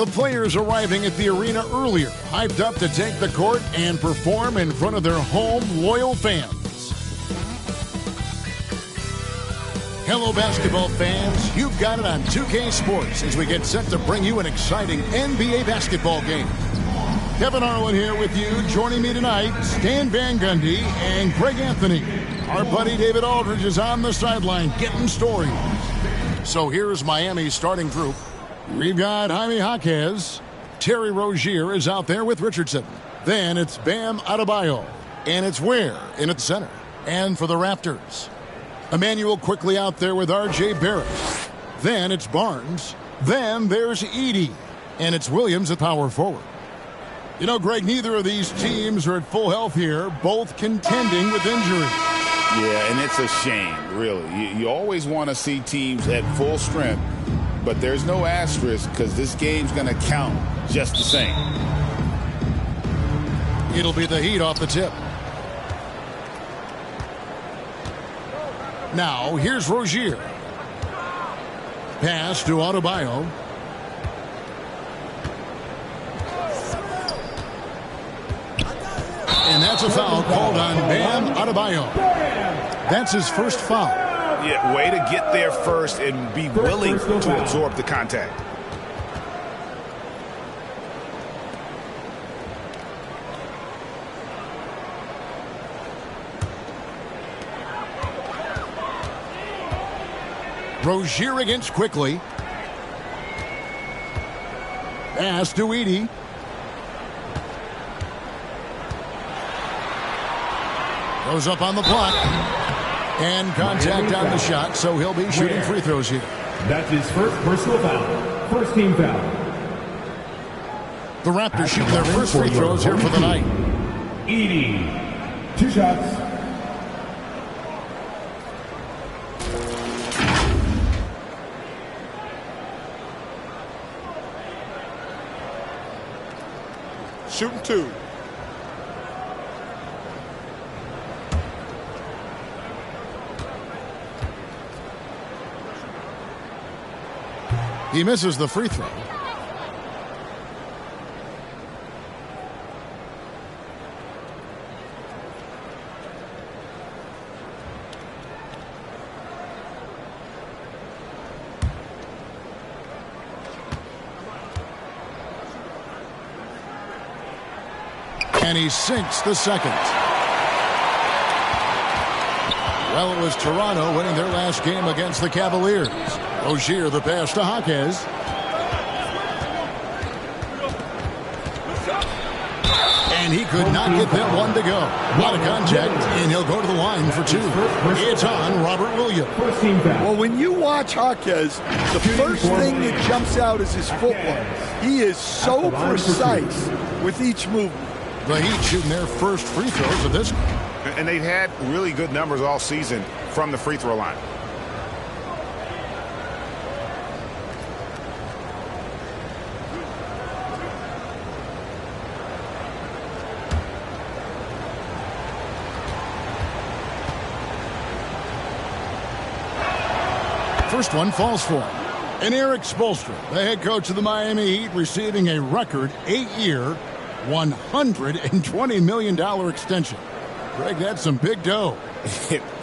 The players arriving at the arena earlier, hyped up to take the court and perform in front of their home loyal fans. Hello, basketball fans. You've got it on 2K Sports as we get set to bring you an exciting NBA basketball game. Kevin Harlan here with you. Joining me tonight, Stan Van Gundy and Greg Anthony. Our buddy David Aldridge is on the sideline getting stories. So here's Miami's starting group. We've got Jaime Jaquez. Terry Rozier is out there with Richardson. Then it's Bam Adebayo. And it's Ware in at center. And for the Raptors, Emmanuel quickly out there with R.J. Barrett. Then it's Barnes. Then there's Edey. And it's Williams at power forward. You know, Greg, neither of these teams are at full health here, both contending with injury. Yeah, and it's a shame, really. You always want to see teams at full strength, but there's no asterisk because this game's going to count just the same. It'll be the Heat off the tip. Now, here's Rozier. Pass to Adebayo. And that's a foul called on Bam Adebayo. That's his first foul. Yeah, way to get there first and be willing to absorb the contact. Rozier against quickly. Pass to Edey. Goes up on the block. And contact on the shot, so he'll be shooting free throws here. That's his first personal foul. First team foul. The Raptors shoot their first free throws here for the night. Edey. 2 shots. Shooting 2. He misses the free throw. And he sinks the second. Well, it was Toronto winning their last game against the Cavaliers. Rozier the pass to Jaquez. And he could not get that one to go. A lot of contact, and he'll go to the line for 2. It's on Robert Williams. Well, when you watch Jaquez, the first thing that jumps out is his footwork. He is so precise with each movement. The Heat shooting their first free throws of this game. And they've had really good numbers all season from the free throw line. First one falls for him. And Eric Spoelstra, the head coach of the Miami Heat, receiving a record 8-year, $120 million extension. Greg, that's some big dough.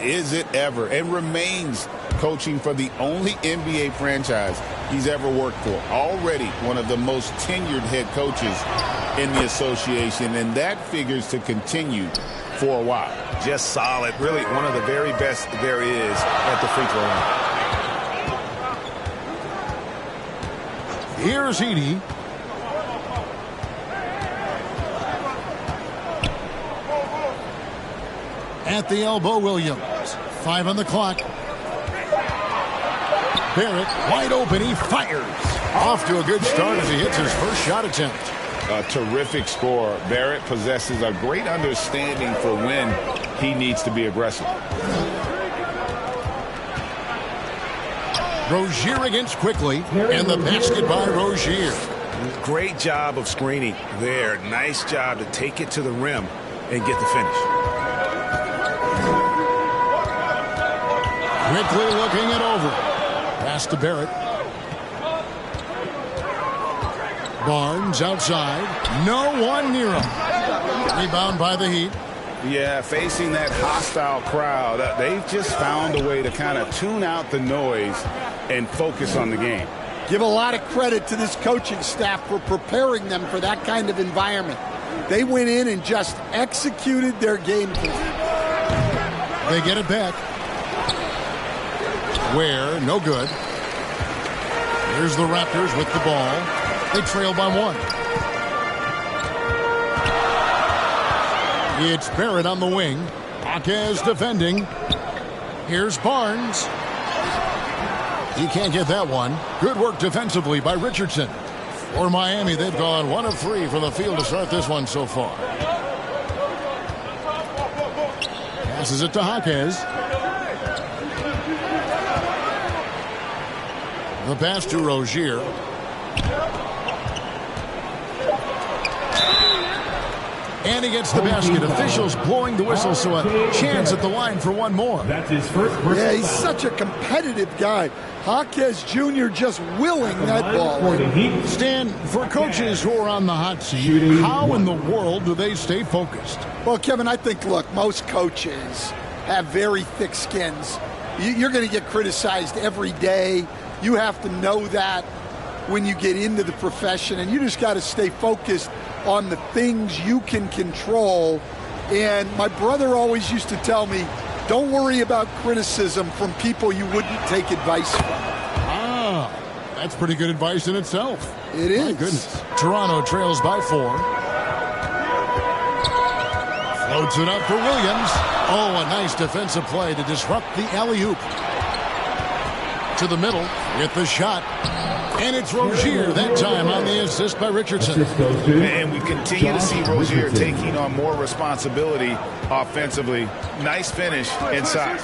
Is it ever? And remains coaching for the only NBA franchise he's ever worked for. Already one of the most tenured head coaches in the association, and that figures to continue for a while. Just solid. Really one of the very best there is at the free throw line. Here's Edey. At the elbow, Williams. 5 on the clock. Barrett, wide open, he fires. Off to a good start as he hits his first shot attempt. A terrific scorer. Barrett possesses a great understanding for when he needs to be aggressive. Rozier against quickly, and the basket by Rozier. Great job of screening there. Nice job to take it to the rim and get the finish. Quickly looking it over. Pass to Barrett. Barnes outside. No one near him. Rebound by the Heat. Yeah, facing that hostile crowd, they've just found a way to kind of tune out the noise and focus on the game. Give a lot of credit to this coaching staff for preparing them for that kind of environment. They went in and just executed their game plan. They get it back. Where? No good. Here's the Raptors with the ball. They trail by 1. It's Barrett on the wing. Jaquez defending. Here's Barnes. He can't get that one. Good work defensively by Richardson. For Miami, they've gone 1 of 3 from the field to start this one so far. Passes it to Jaquez. The pass to Rozier. And he gets the basket. Officials blowing the whistle, so a chance at the line for one more. That's his first. Yeah, he's such a competitive guy. Jaquez Jr. just willing that ball. Stan, for coaches who are on the hot seat, how in the world do they stay focused? Well, Kevin, I think, look, most coaches have very thick skins. You're going to get criticized every day. You have to know that when you get into the profession, and you just got to stay focused on the things you can control. And my brother always used to tell me, don't worry about criticism from people you wouldn't take advice from. Ah, that's pretty good advice in itself. It is. My goodness. Toronto trails by 4. Floats it up for Williams. Oh, a nice defensive play to disrupt the alley-oop. To the middle with the shot. And it's Rozier that time on the assist by Richardson. And we continue to see Rozier taking on more responsibility offensively. Nice finish inside.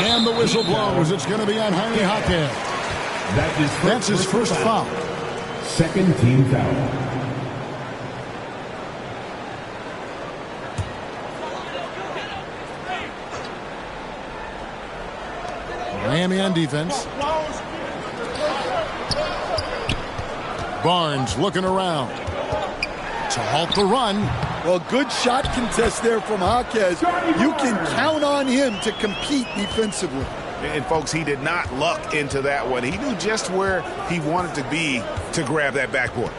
And the whistle blows. It's going to be on Jaime Jaquez. That's his first foul. Second team foul. Miami on defense. Barnes looking around to halt the run. Well, good shot contest there from Jaquez. You can count on him to compete defensively. And, folks, he did not luck into that one. He knew just where he wanted to be to grab that backboard.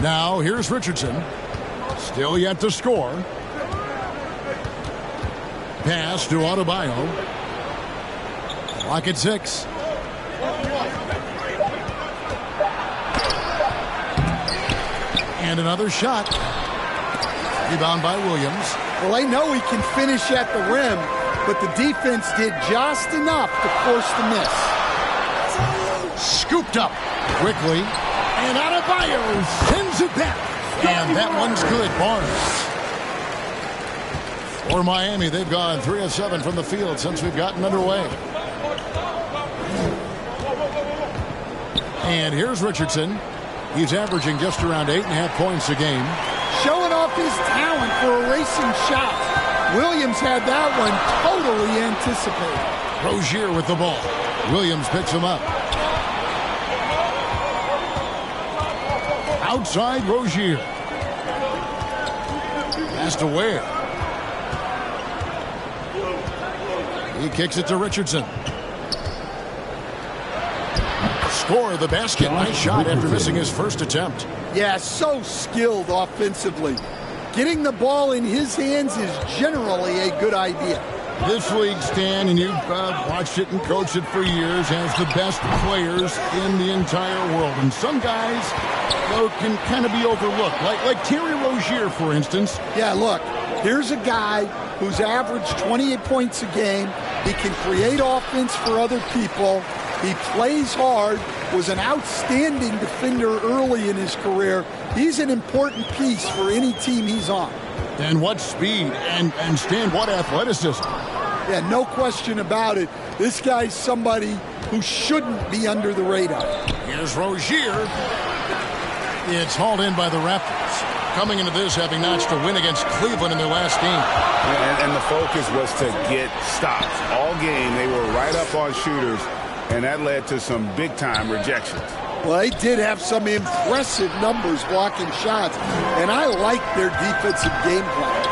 Now, here's Richardson. Still yet to score. Pass to Adebayo. Clock at 6. And another shot. Rebound by Williams. Well, I know he can finish at the rim, but the defense did just enough to force the miss. Scooped up quickly. And Adebayo sends it back. And that one's good. Barnes. For Miami, they've gone 3 of 7 from the field since we've gotten underway. And here's Richardson. He's averaging just around 8.5 points a game. Showing off his talent for erasing shots. Williams had that one totally anticipated. Rozier with the ball. Williams picks him up. Outside Rozier. Pass to Ware. He kicks it to Richardson. Score the basket. Nice shot after missing his first attempt. Yeah, so skilled offensively. Getting the ball in his hands is generally a good idea. This league, Stan, and you've watched it and coached it for years, has the best players in the entire world. And some guys, can kind of be overlooked, like Terry Rozier, for instance. Yeah, look, here's a guy who's averaged 28 points a game. He can create offense for other people. He plays hard, was an outstanding defender early in his career. He's an important piece for any team he's on. And what speed and Stan, what athleticism. Yeah, no question about it. This guy's somebody who shouldn't be under the radar. Here's Rozier. It's hauled in by the Raptors. Coming into this, having notched a win against Cleveland in their last game. And the focus was to get stops. All game, they were right up on shooters, and that led to some big-time rejections. Well, they did have some impressive numbers blocking shots, and I like their defensive game plan.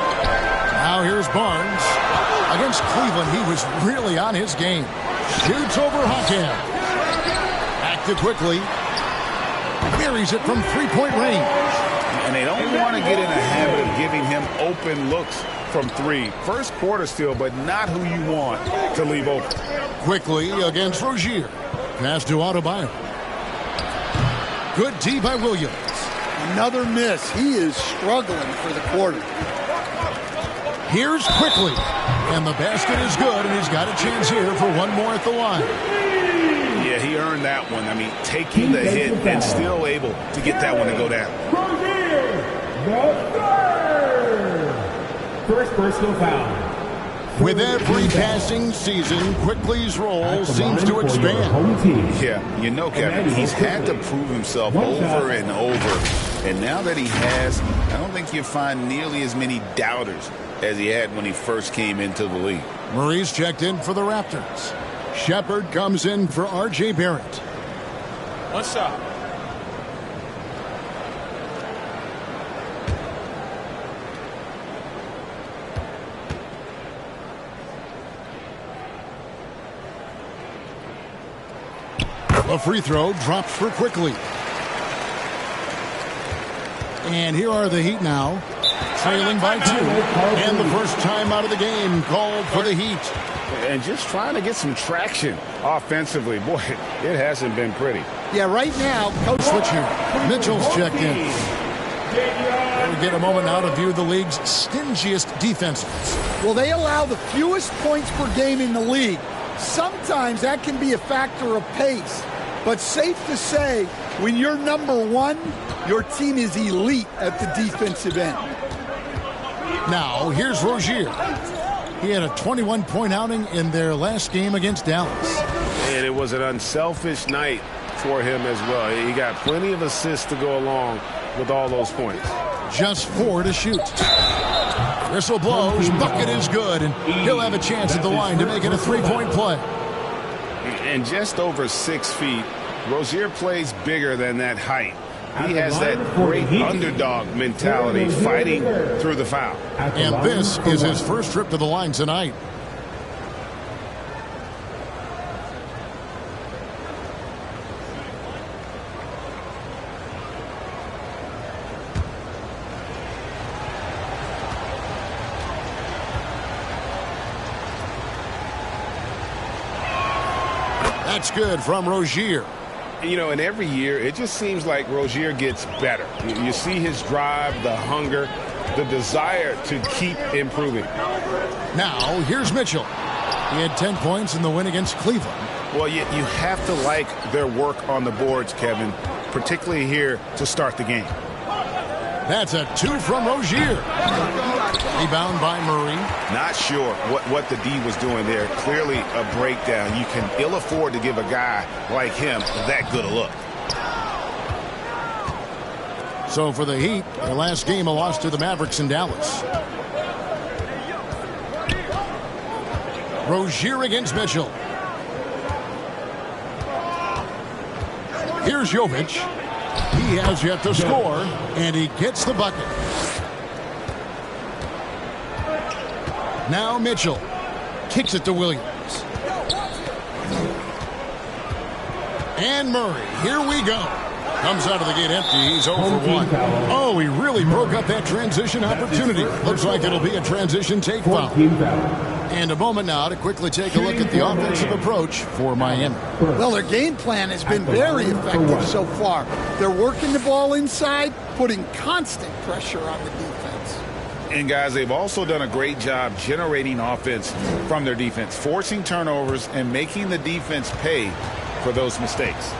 Now here's Barnes. Against Cleveland, he was really on his game. Shoots over Hawkins. Back to quickly. Buries it from three-point range. And they don't want to get in a habit of giving him open looks from three. First quarter still, but not who you want to leave open. Quickly against Rozier. Pass to Adebayo. Good D by Williams. Another miss. He is struggling for the quarter. Here's Quickly. And the basket is good, and he's got a chance here for one more at the line. Yeah, he earned that one. I mean, taking the hit and still able to get that one to go down. First personal foul. With every passing season, Quickly's role seems to expand. Yeah, you know, Kevin, he's had to prove himself over and over. And now that he has, I don't think you find nearly as many doubters as he had when he first came into the league. Murray's checked in for the Raptors. Shepard comes in for R.J. Barrett. What's up? The free throw drops for Quickly. And here are the Heat now, trailing by 2. And the first time out of the game called for the Heat. And just trying to get some traction offensively. Boy, it hasn't been pretty. Yeah, right now, Coach Switch here. Mitchell's checked in. And we get a moment now to view the league's stingiest defenses. Well, they allow the fewest points per game in the league. Sometimes that can be a factor of pace. But safe to say, when you're number one, your team is elite at the defensive end. Now, here's Rozier. He had a 21-point outing in their last game against Dallas. And it was an unselfish night for him as well. He got plenty of assists to go along with all those points. Just 4 to shoot. Whistle blows, bucket is good, and he'll have a chance at the line to make it a three-point play. And just over 6 feet, Rozier plays bigger than that height. He has that great underdog mentality, fighting through the foul. And this is his first trip to the line tonight. That's good from Rozier. You know, and every year, it just seems like Rozier gets better. You see his drive, the hunger, the desire to keep improving. Now, here's Mitchell. He had 10 points in the win against Cleveland. Well, you have to like their work on the boards, Kevin, particularly here to start the game. That's a 2 from Rozier. Rebound by Murray. Not sure what the D was doing there. Clearly a breakdown. You can ill afford to give a guy like him that good a look. So for the Heat, their last game a loss to the Mavericks in Dallas. Rozier against Mitchell. Here's Jovic. He has yet to score, and he gets the bucket. Now Mitchell kicks it to Williams. And Murray, here we go. Comes out of the gate empty. He's 0 for 1. Oh, he really broke up that transition opportunity. Looks like it'll be a transition take foul. And a moment now to quickly take a look at the offensive approach for Miami. Well, their game plan has been very effective so far. They're working the ball inside, putting constant pressure on the defense. And, guys, they've also done a great job generating offense from their defense, forcing turnovers and making the defense pay for those mistakes.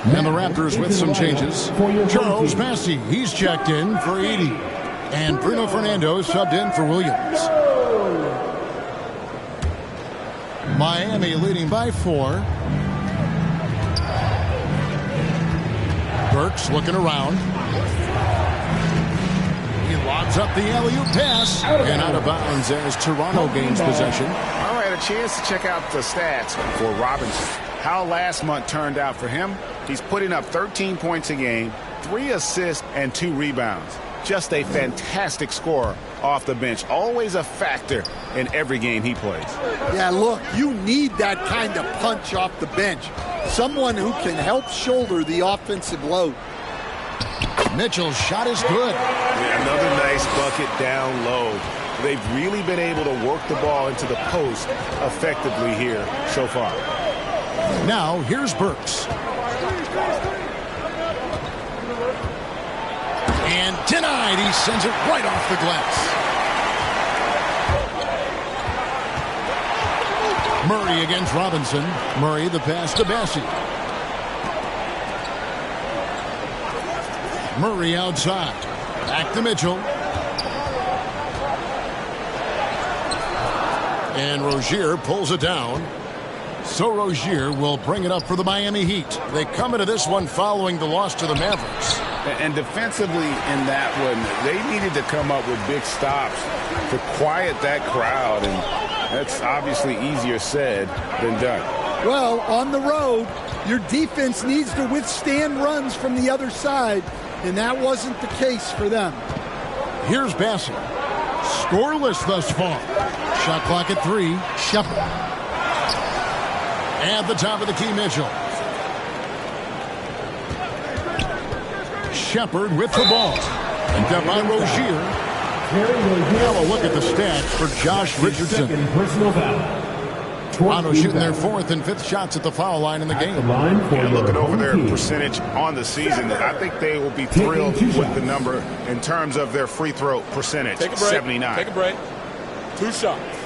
And the Raptors with some changes. Charles Massey, he's checked in for Edey. And Bruno Fernando subbed in for Williams. Miami leading by 4. Burks looking around. He Lobs up the alley-oop pass. And out of bounds as Toronto gains possession. All right, a chance to check out the stats for Robinson. How last month turned out for him. He's putting up 13 points a game, 3 assists, and 2 rebounds. Just a fantastic scorer off the bench. Always a factor in every game he plays. Yeah, look, you need that kind of punch off the bench. Someone who can help shoulder the offensive load. Mitchell's shot is good. Yeah, another nice bucket down low. They've really been able to work the ball into the post effectively here so far. Now, here's Burks. And denied. He sends it right off the glass. Murray against Robinson. Murray the pass to Bassey. Murray outside. Back to Mitchell. And Rozier pulls it down. So Rozier will bring it up for the Miami Heat. They come into this one following the loss to the Mavericks. And defensively in that one, they needed to come up with big stops to quiet that crowd. And that's obviously easier said than done. Well, on the road, your defense needs to withstand runs from the other side, and that wasn't the case for them. Here's Bassett. Scoreless thus far. Shot clock at 3. Shepard. At the top of the key, Mitchell. Shepard with the ball. And Devon Rozier. Now a look at the stats for Josh Richardson. Personal foul. Toronto shooting their 4th and 5th shots at the foul line in the game. And looking over their percentage on the season, I think they will be thrilled with the number in terms of their free throw percentage. Take a break. 79. Take a break. 2 shots.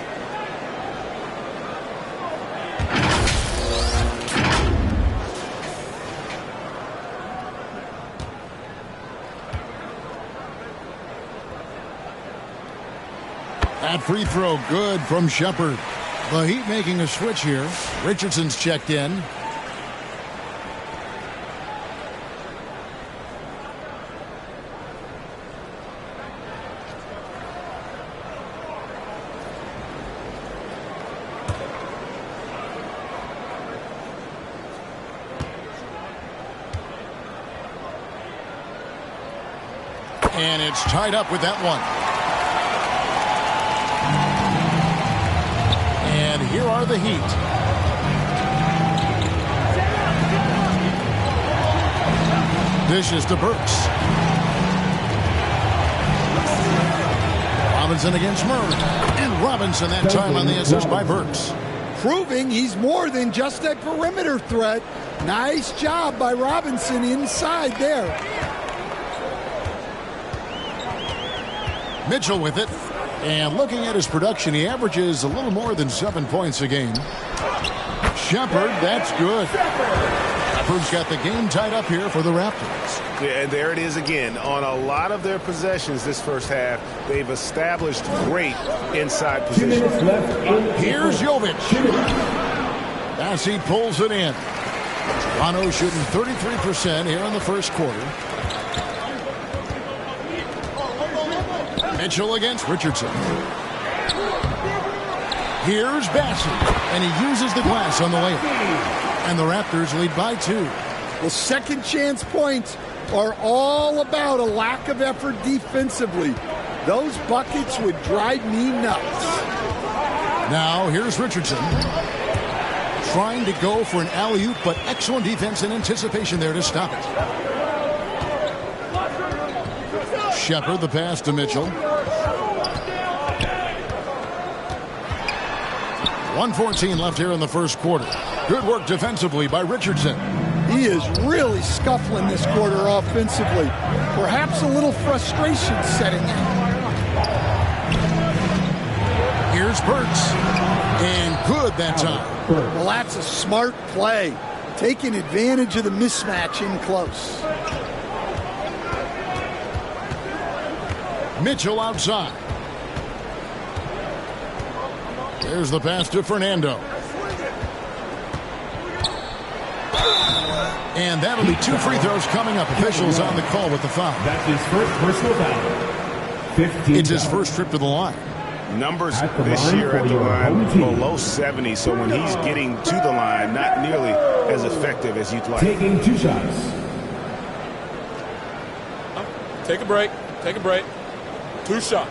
That free throw good from Shepard. The Heat making a switch here. Richardson's checked in. And it's tied up with that one. And here are the Heat. Dishes to Burks. Robinson against Murray. And Robinson that time on the assist by Burks. Proving he's more than just a perimeter threat. Nice job by Robinson inside there. Mitchell with it. And looking at his production, he averages a little more than 7 points a game. Shepard, that's good. Shepard's got the game tied up here for the Raptors. Yeah, and there it is again. On a lot of their possessions this first half, they've established great inside position. Here's Jovic. Bassey pulls it in. Toronto shooting 33% here in the first quarter. Mitchell against Richardson. Here's Bassey, and he uses the glass on the layup. And the Raptors lead by 2. Well, second chance points are all about a lack of effort defensively. Those buckets would drive me nuts. Now here's Richardson. Trying to go for an alley-oop, but excellent defense and anticipation there to stop it. Shepard, the pass to Mitchell. 1:14 left here in the first quarter. Good work defensively by Richardson. He is really scuffling this quarter offensively. Perhaps a little frustration setting in. Here's Burks. And good that time. Well, that's a smart play. Taking advantage of the mismatch in close. Mitchell outside. There's the pass to Fernando. And that'll be 2 free throws coming up. Officials on the call with the foul. That's his first personal foul. It's his first trip to the line. Numbers this year at the line below 70, so when he's getting to the line, not nearly as effective as you'd like. Taking 2 shots. Take a break. Take a break. 2 shots.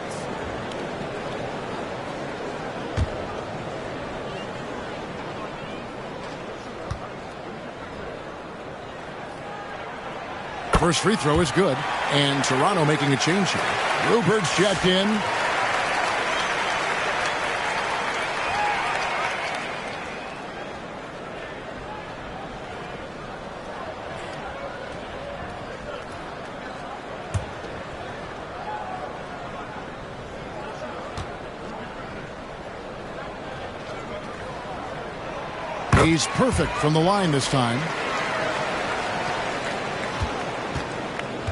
First free throw is good, and Toronto making a change here. Rupert's checked in. He's perfect from the line this time.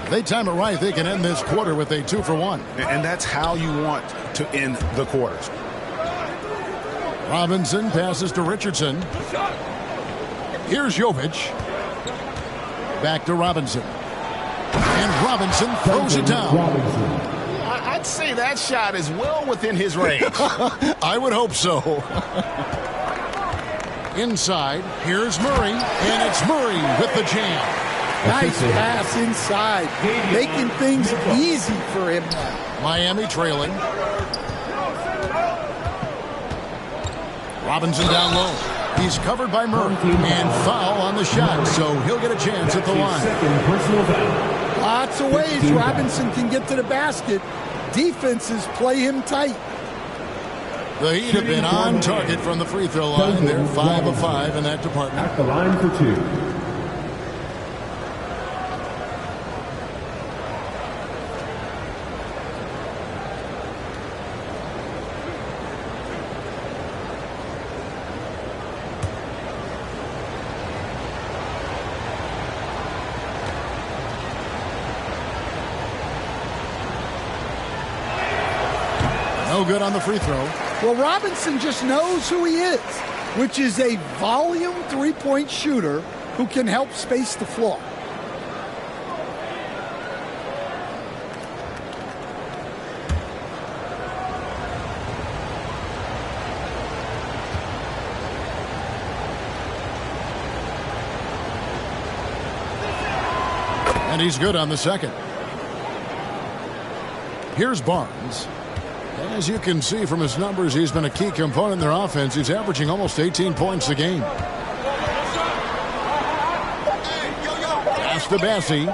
They time it right, they can end this quarter with a 2-for-1. And that's how you want to end the quarters. Robinson passes to Richardson. Here's Jovic. Back to Robinson. And Robinson throws it down. I'd say that shot is well within his range. I would hope so. Inside, here's Murray, and it's Murray with the jam. Nice pass inside, making things easy for him now. Miami trailing. Robinson down low. He's covered by Murray, and foul on the shot, so he'll get a chance at the line. Lots of ways Robinson can get to the basket. Defenses play him tight. The Heat have been on target from the free throw line. They're 5 of 5 in that department. At the line for 2. No good on the free throw. Well, Robinson just knows who he is, which is a volume three-point shooter who can help space the floor. And he's good on the second. Here's Barnes. As you can see from his numbers, he's been a key component in their offense. He's averaging almost 18 points a game. Pass to Bassie.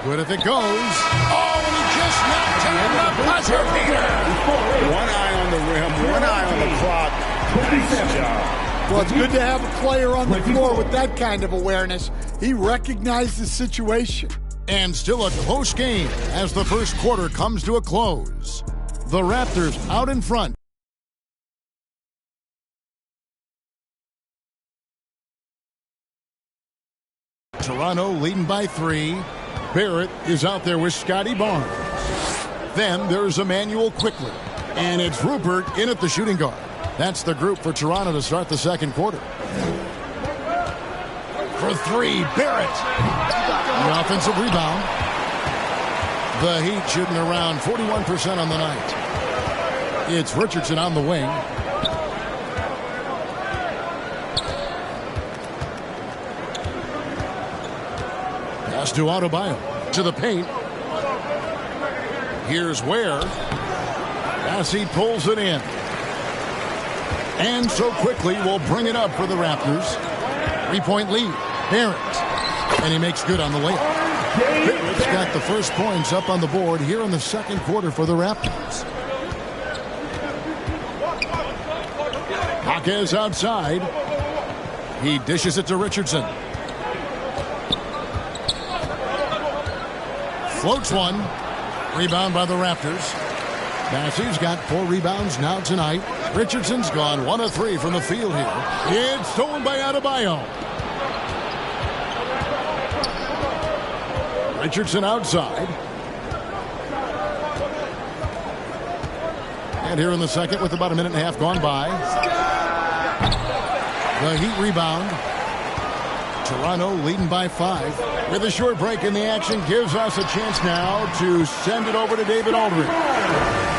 Good if it goes. Oh, and he just knocked down the buzzer beater. One eye on the rim, one eye on the clock. Nice job. Well, it's good to have a player on the floor with that kind of awareness. He recognized the situation. And still a close game as the first quarter comes to a close. The Raptors out in front. Toronto leading by 3. Barrett is out there with Scotty Barnes. Then there's Emmanuel Quickly. And it's Rupert in at the shooting guard. That's the group for Toronto to start the second quarter. For 3, Barrett. The offensive rebound. The Heat shooting around 41% on the night. It's Richardson on the wing. Pass to Adebayo. To the paint. Here's Ware. Bassie pulls it in. And so quickly will bring it up for the Raptors. 3-point lead. Barrett. And he makes good on the layup. Barrett's got the first points up on the board here in the second quarter for the Raptors. Jaquez outside. He dishes it to Richardson. Floats one. Rebound by the Raptors. Bassie's got 4 rebounds now tonight. Richardson's gone 1 of 3 from the field here. It's stolen by Adebayo. Richardson outside. And here in the second with about a minute and a half gone by. The Heat rebound. Toronto leading by 5. With a short break in the action, gives us a chance now to send it over to David Aldridge.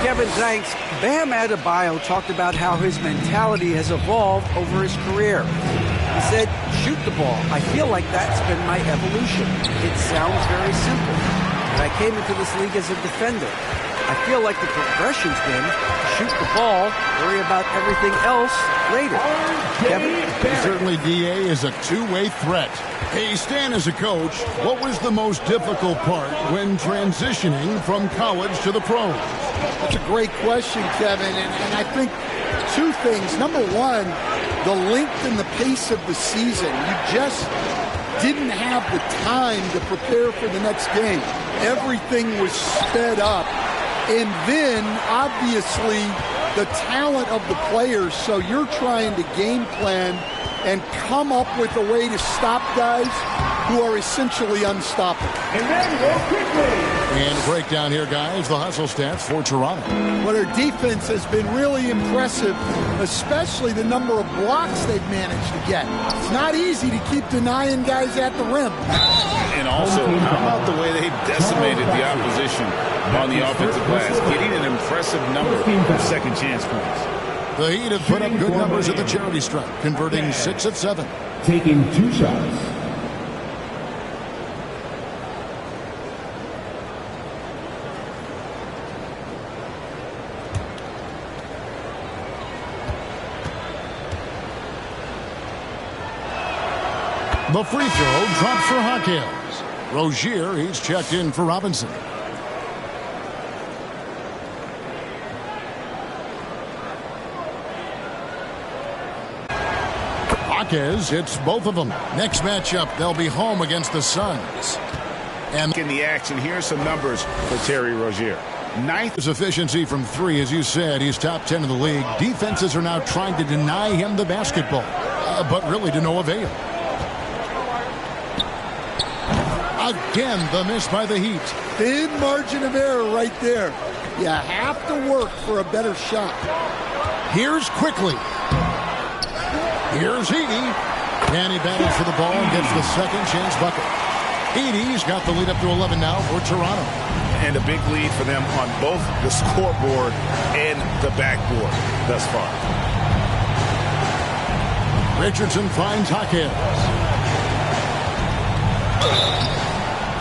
Kevin, thanks. Bam Adebayo talked about how his mentality has evolved over his career. He said, shoot the ball. I feel like that's been my evolution. It sounds very simple. But I came into this league as a defender. I feel like the progression's been to shoot the ball, worry about everything else later. Kevin? Certainly, D.A. is a two-way threat. Hey, Stan, as a coach, what was the most difficult part when transitioning from college to the pros? That's a great question, Kevin, and I think two things. Number one, the length and the pace of the season. You just didn't have the time to prepare for the next game. Everything was sped up. And then, obviously, the talent of the players. So you're trying to game plan and come up with a way to stop guys who are essentially unstoppable. And breakdown here, guys, the hustle stats for Toronto. Well, their defense has been really impressive, especially the number of blocks they've managed to get. It's not easy to keep denying guys at the rim. And also, how about the way they decimated the opposition on the offensive glass, getting an impressive number of second chance points. The Heat have put up good numbers at the charity stripe, converting 6 of 7. Taking 2 shots. The free throw drops for Hawkins. Rozier, he's checked in for Robinson. Hawkins hits both of them. Next matchup, they'll be home against the Suns. And in the action, here's some numbers for Terry Rozier. Ninth. His efficiency from 3, as you said, he's top 10 in the league. Defenses are now trying to deny him the basketball, but really to no avail. Again, the miss by the Heat. Thin margin of error right there. You have to work for a better shot. Here's Quickly. Here's Edey. And he battles for the ball and gets the second chance bucket. Edey's got the lead up to 11 now for Toronto. And a big lead for them on both the scoreboard and the backboard thus far. Richardson finds Hawkins.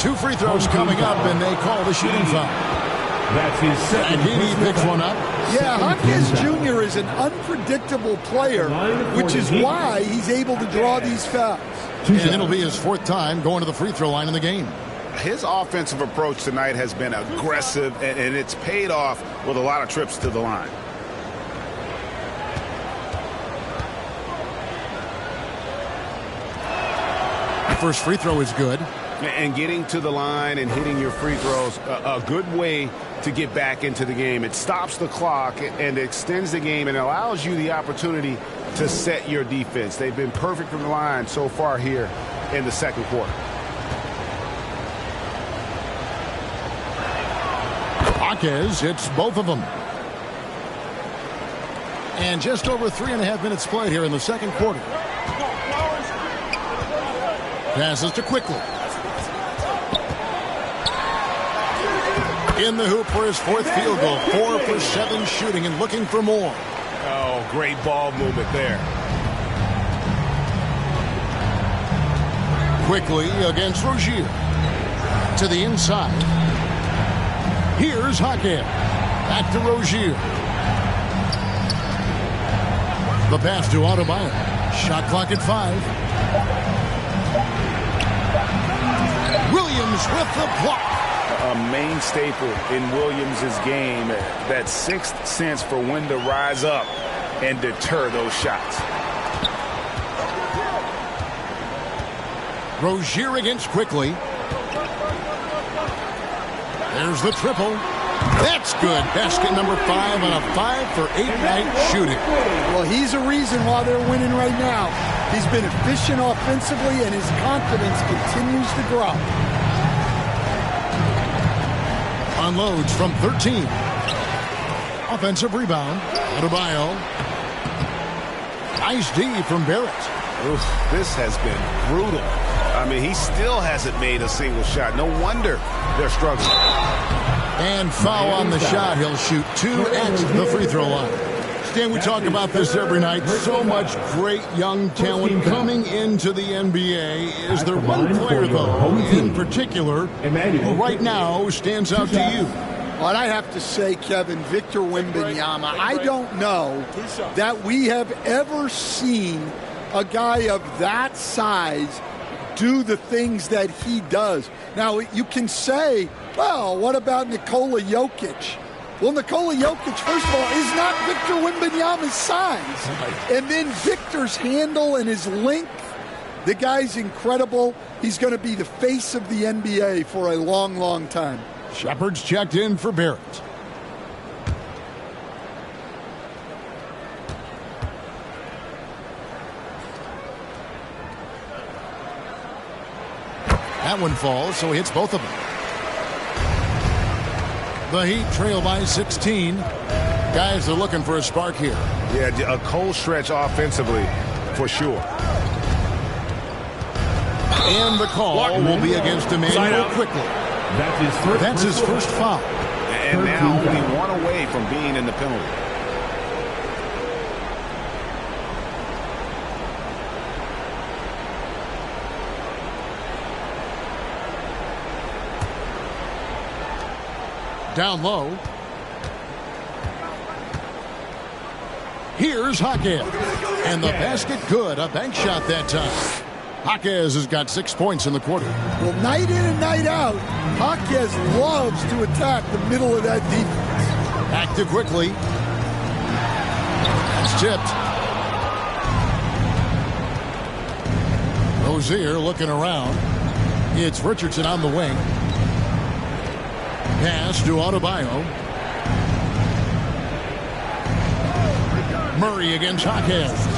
2 free throws coming up, and they call the shooting foul. That's his second. And Edey picks one up. Yeah, Hawkins Jr. is an unpredictable player, which is why he's able to draw these fouls. And it'll be his 4th time going to the free throw line in the game. His offensive approach tonight has been aggressive, and it's paid off with a lot of trips to the line. The first free throw is good. And getting to the line and hitting your free throws, a good way to get back into the game. It stops the clock and extends the game and allows you the opportunity to set your defense. They've been perfect from the line so far here in the second quarter. Hawkins hits both of them. And just over 3.5 minutes played here in the second quarter. Passes to Quickly. In the hoop for his 4th field goal. 4 for 7 shooting and looking for more. Oh, great ball movement there. Quickly against Rozier. To the inside. Here's Hawkins. Back to Rozier. The pass to Adebayo. Shot clock at 5. Williams with the block. A main staple in Williams' game, that 6th sense for when to rise up and deter those shots. Rozier against Quickly. There's the triple. That's good. Basket number 5 on a 5 for 8 night shooting. Well, he's a reason why they're winning right now. He's been efficient offensively, and his confidence continues to grow. Unloads from 13. Offensive rebound. Adebayo. Nice D from Barrett. Oof, this has been brutal. I mean, he still hasn't made a single shot. No wonder they're struggling. And foul on the shot. He'll shoot 2 at the free throw line. Stan, we talk about this every night. So much great young talent coming into the NBA. Is there one player, though, in particular, who right now stands out to you? Well, I have to say, Kevin, Victor Wembanyama. I don't know that we have ever seen a guy of that size do the things that he does. Now, you can say, well, what about Nikola Jokic? Well, Nikola Jokic, first of all, is not Victor Wembanyama's size. And then Victor's handle and his length, the guy's incredible. He's going to be the face of the NBA for a long, long time. Shepard's checked in for Barrett. That one falls, so he hits both of them. The Heat trail by 16. Guys are looking for a spark here. Yeah, a cold stretch offensively, for sure. And the call will be against Emmanuel quickly. That's his first foul. And now only one away from being in the penalty. Down low. Here's Jaquez. And the basket good. A bank shot that time. Jaquez has got 6 points in the quarter. Well, night in and night out, Jaquez loves to attack the middle of that defense. Active quickly. That's tipped. Rozier looking around. It's Richardson on the wing. Pass to Adebayo. Murray against Jaquez.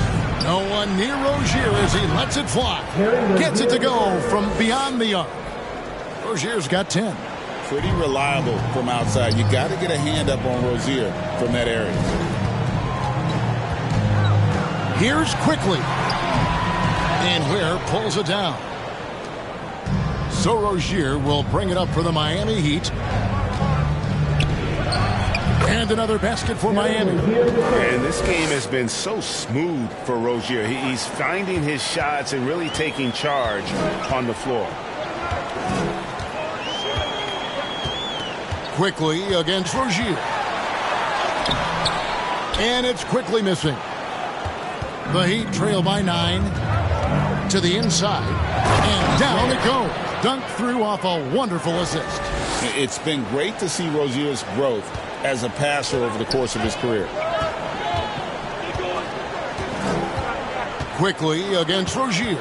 No one near Rozier as he lets it fly. Gets it to go from beyond the arc. Rozier's got 10. Pretty reliable from outside. You got to get a hand up on Rozier from that area. Here's quickly. And Ware pulls it down. So Rozier will bring it up for the Miami Heat. And another basket for Miami. And this game has been so smooth for Rozier. He's finding his shots and really taking charge on the floor. Quickly against Rozier. And it's quickly missing. The Heat trail by 9 to the inside. And down it goes. Dunked through off a wonderful assist. It's been great to see Rozier's growth as a passer over the course of his career. Quickly against Rozier.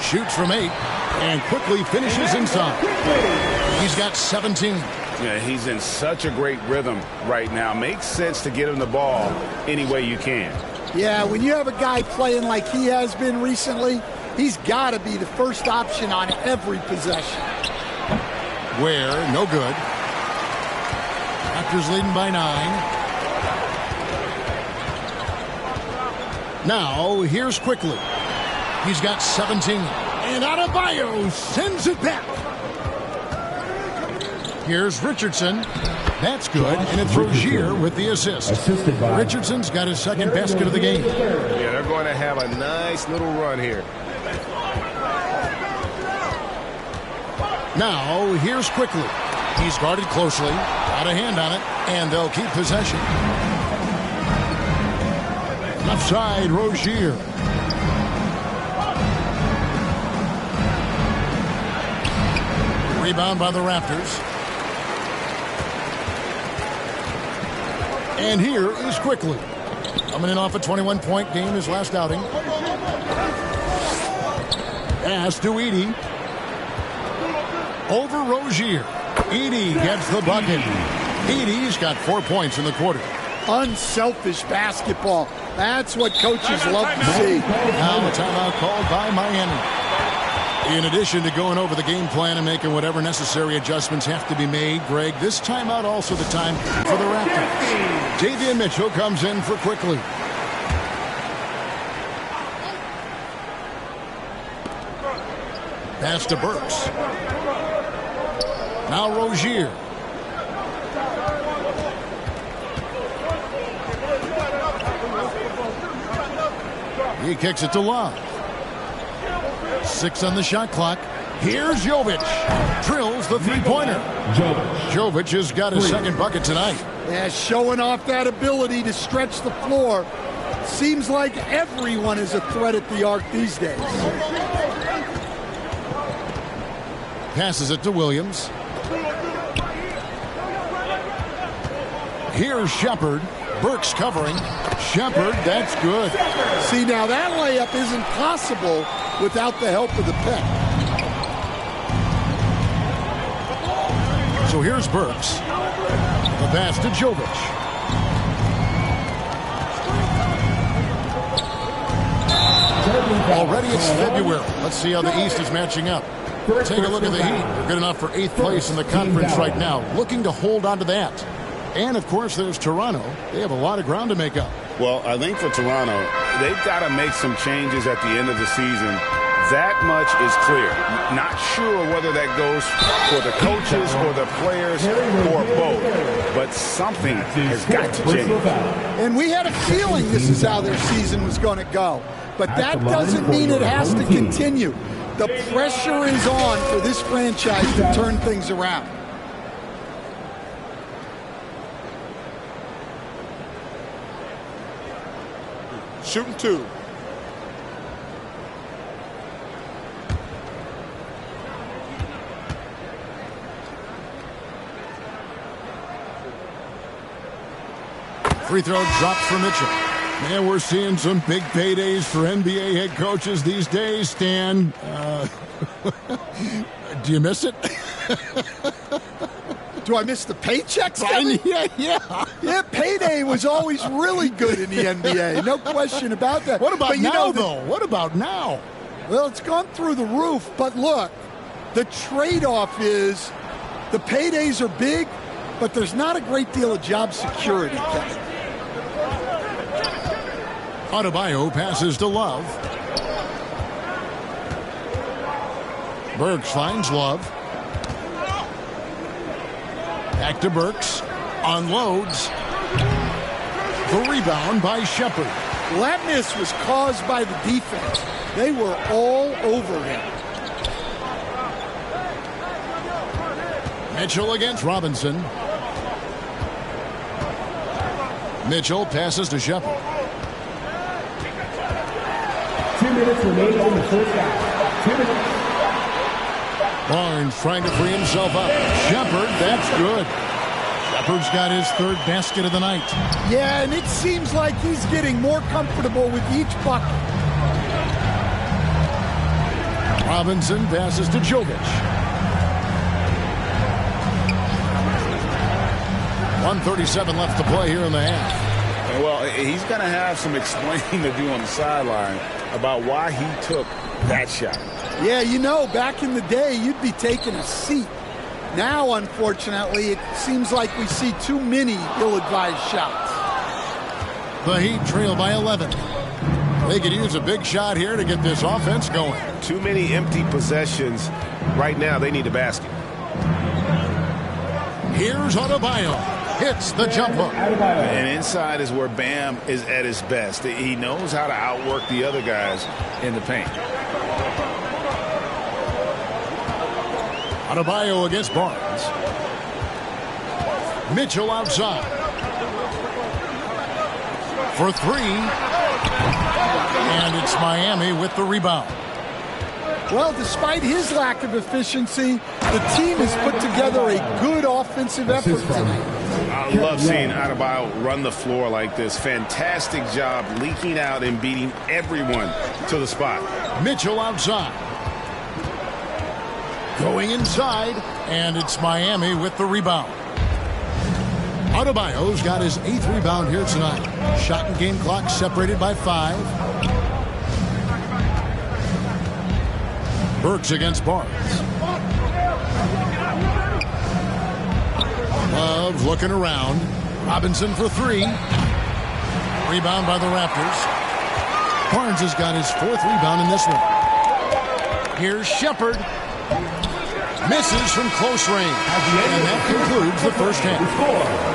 Shoots from 8 and quickly finishes inside. He's got 17. Yeah, he's in such a great rhythm right now. Makes sense to get him the ball any way you can. Yeah, when you have a guy playing like he has been recently, he's got to be the first option on every possession. Ware, no good. Raptors leading by 9. Now, here's quickly. He's got 17. And Adebayo sends it back. Here's Richardson. That's good. And it's Rozier with the assist. Richardson's got his second basket of the game. Yeah, they're going to have a nice little run here. Now, here's quickly. He's guarded closely. Got a hand on it. And they'll keep possession. Left side, Rozier. Rebound by the Raptors. And here is quickly. Coming in off a 21-point game his last outing. Pass to Edey. Over Rozier. Edey gets the bucket. Edey's got 4 points in the quarter. Unselfish basketball. That's what coaches love to see. Now a timeout called by Miami. In addition to going over the game plan and making whatever necessary adjustments have to be made, Greg, this timeout also the time for the Raptors. Davion Mitchell comes in for quickly. Pass to Burks. Now Rozier. He kicks it to Love. 6 on the shot clock. Here's Jovic. Drills the three-pointer. Jovic has got his second bucket tonight. Yeah, showing off that ability to stretch the floor. Seems like everyone is a threat at the arc these days. Passes it to Williams. Here's Shepard. Burks covering. Shepard, that's good. See, now that layup isn't possible without the help of the pick. So here's Burks. The pass to Jovic. Already it's February. Let's see how the East is matching up. Take a look at the Heat. They're good enough for 8th place in the conference right now. Looking to hold on to that. And, of course, there's Toronto. They have a lot of ground to make up. Well, I think for Toronto, they've got to make some changes at the end of the season. That much is clear. Not sure whether that goes for the coaches or the players or both. But something has got to change. And we had a feeling this is how their season was going to go. But that doesn't mean it has to continue. The pressure is on for this franchise to turn things around. Shooting 2. Free throw drops for Mitchell. Man, we're seeing some big paydays for NBA head coaches these days, Stan. Do you miss it? Do I miss the paychecks? Yeah. Payday was always really good in the NBA. No question about that. What about but now, though? What about now? Well, it's gone through the roof. But look, the trade-off is the paydays are big, but there's not a great deal of job security. Adebayo passes to Love. Burks finds Love. Back to Burks. Unloads. The rebound by Shepard. That miss was caused by the defense. They were all over him. Mitchell against Robinson. Mitchell passes to Shepard. 2 minutes remaining on the first half. 2 minutes. Barnes trying to free himself up. Shepard, that's good. Shepard's got his third basket of the night. Yeah, and it seems like he's getting more comfortable with each bucket. Robinson passes to Jovic. 1:37 left to play here in the half. Well, he's going to have some explaining to do on the sideline about why he took that shot. Yeah, you know, back in the day, you'd be taking a seat. Now, unfortunately, it seems like we see too many ill-advised shots. The Heat trail by 11. They could use a big shot here to get this offense going. Too many empty possessions. Right now, they need a basket. Here's Adebayo. Hits the jump hook. And inside is where Bam is at his best. He knows how to outwork the other guys in the paint. Adebayo against Barnes. Mitchell outside. For 3. And it's Miami with the rebound. Well, despite his lack of efficiency, the team has put together a good offensive effort tonight. I love seeing Adebayo run the floor like this. Fantastic job leaking out and beating everyone to the spot. Mitchell outside. Going inside, and it's Miami with the rebound. Adebayo's got his 8th rebound here tonight. Shot and game clock separated by 5. Burks against Barnes. Love looking around. Robinson for 3. Rebound by the Raptors. Barnes has got his 4th rebound in this one. Here's Shepard. Misses from close range. And that concludes the first half.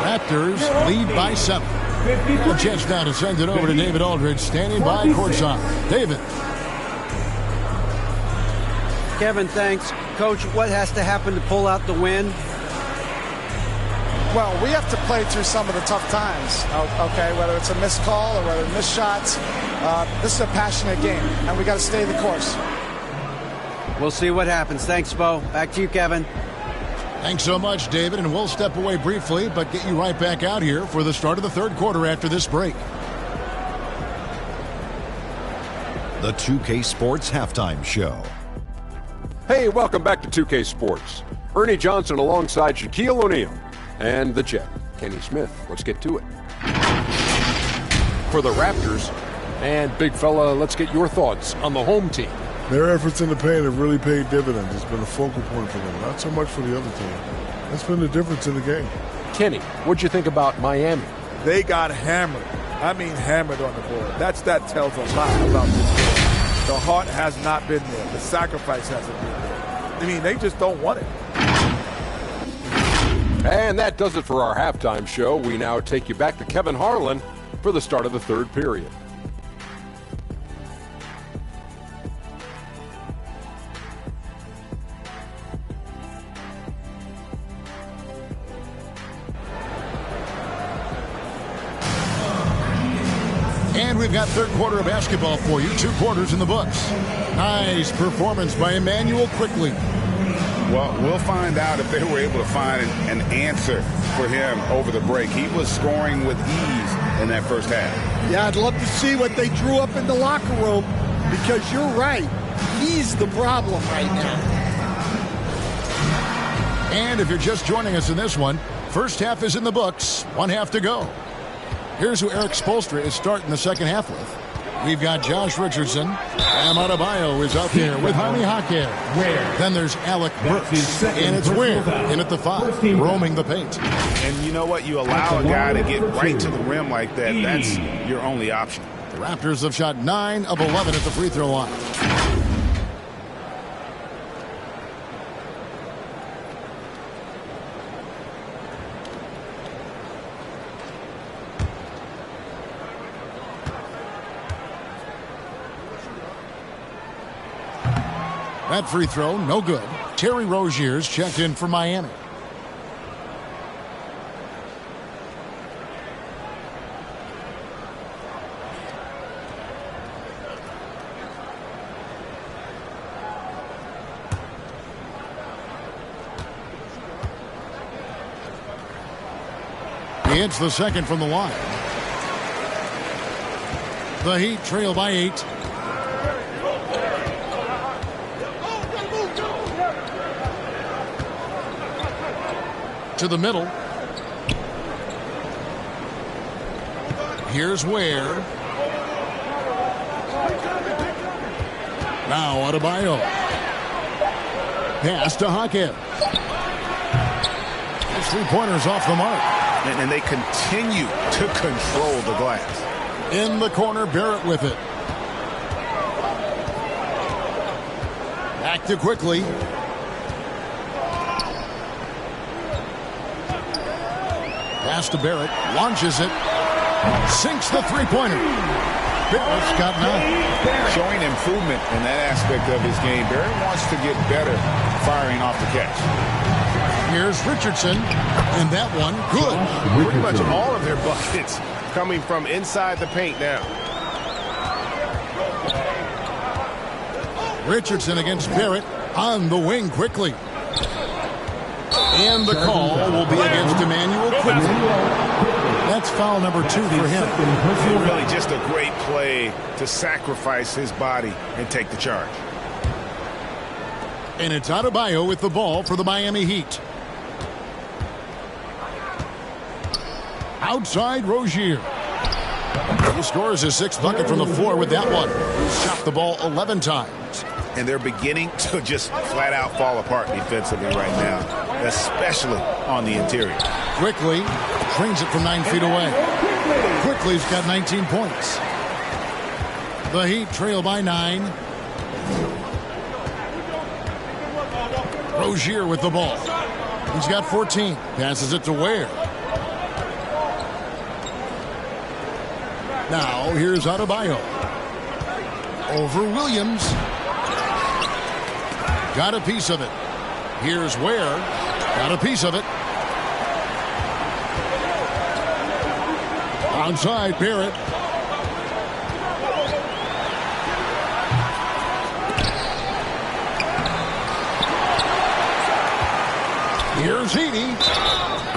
Raptors lead by 7. A chance now to send it over to David Aldridge, standing by courtside. David. Kevin, thanks. Coach, what has to happen to pull out the win? Well, we have to play through some of the tough times, okay, whether it's a missed call or whether missed shots. This is a passionate game, and we got to stay the course. We'll see what happens. Thanks, Bo. Back to you, Kevin. Thanks so much, David, and we'll step away briefly, but get you right back out here for the start of the third quarter after this break. The 2K Sports Halftime Show. Hey, welcome back to 2K Sports. Ernie Johnson alongside Shaquille O'Neal and the Jet, Kenny Smith. Let's get to it. For the Raptors, and big fella, let's get your thoughts on the home team. Their efforts in the paint have really paid dividends. It's been a focal point for them, not so much for the other team. That's been the difference in the game. Kenny, what'd you think about Miami? They got hammered. I mean hammered on the board. That tells a lot about this game. The heart has not been there. The sacrifice hasn't been there. I mean, they just don't want it. And that does it for our halftime show. We now take you back to Kevin Harlan for the start of the third period. And we've got third quarter of basketball for you. 2 quarters in the books. Nice performance by Emmanuel Quickly. Well, we'll find out if they were able to find an answer for him over the break. He was scoring with ease in that first half. Yeah, I'd love to see what they drew up in the locker room, because you're right. He's the problem right now. And if you're just joining us in this one, first half is in the books. 1 half to go. Here's who Eric Spoelstra is starting the second half with. We've got Josh Richardson. Bam Adebayo is out there with Jaime Jaquez. Then there's Alec Burks. And it's Ware in at the 5, roaming the paint. And you know what? You allow a guy to get right to the rim like that. That's your only option. The Raptors have shot 9 of 11 at the free throw line. That free throw, no good. Terry Rozier's checked in for Miami. He hits the second from the line. The Heat trail by 8. To the middle. Here's Ware. Now Adebayo. Pass to Jaquez. His 3-pointers off the mark. And they continue to control the glass. In the corner, Barrett with it. Back to Quickly. Pass to Barrett, launches it, sinks the 3-pointer. Barrett's got 9. Showing improvement in that aspect of his game. Barrett wants to get better firing off the catch. Here's Richardson, and that one, good. Pretty much all of their buckets coming from inside the paint now. Richardson against Barrett on the wing quickly. And the call will be against Emmanuel Quickly. That's foul number 2 for him. Really just a great play to sacrifice his body and take the charge. And it's Adebayo with the ball for the Miami Heat. Outside Rozier. He scores his 6th bucket from the floor with that one. Shot the ball 11 times. And they're beginning to just flat out fall apart defensively right now, especially on the interior. Quickly trains it from 9 feet away. Quickly's got 19 points. The Heat trail by 9. Rozier with the ball. He's got 14. Passes it to Ware. Now here's Adebayo. Over Williams. Got a piece of it. Here's Ware. Got a piece of it. Onside, Barrett. Here's Heaney.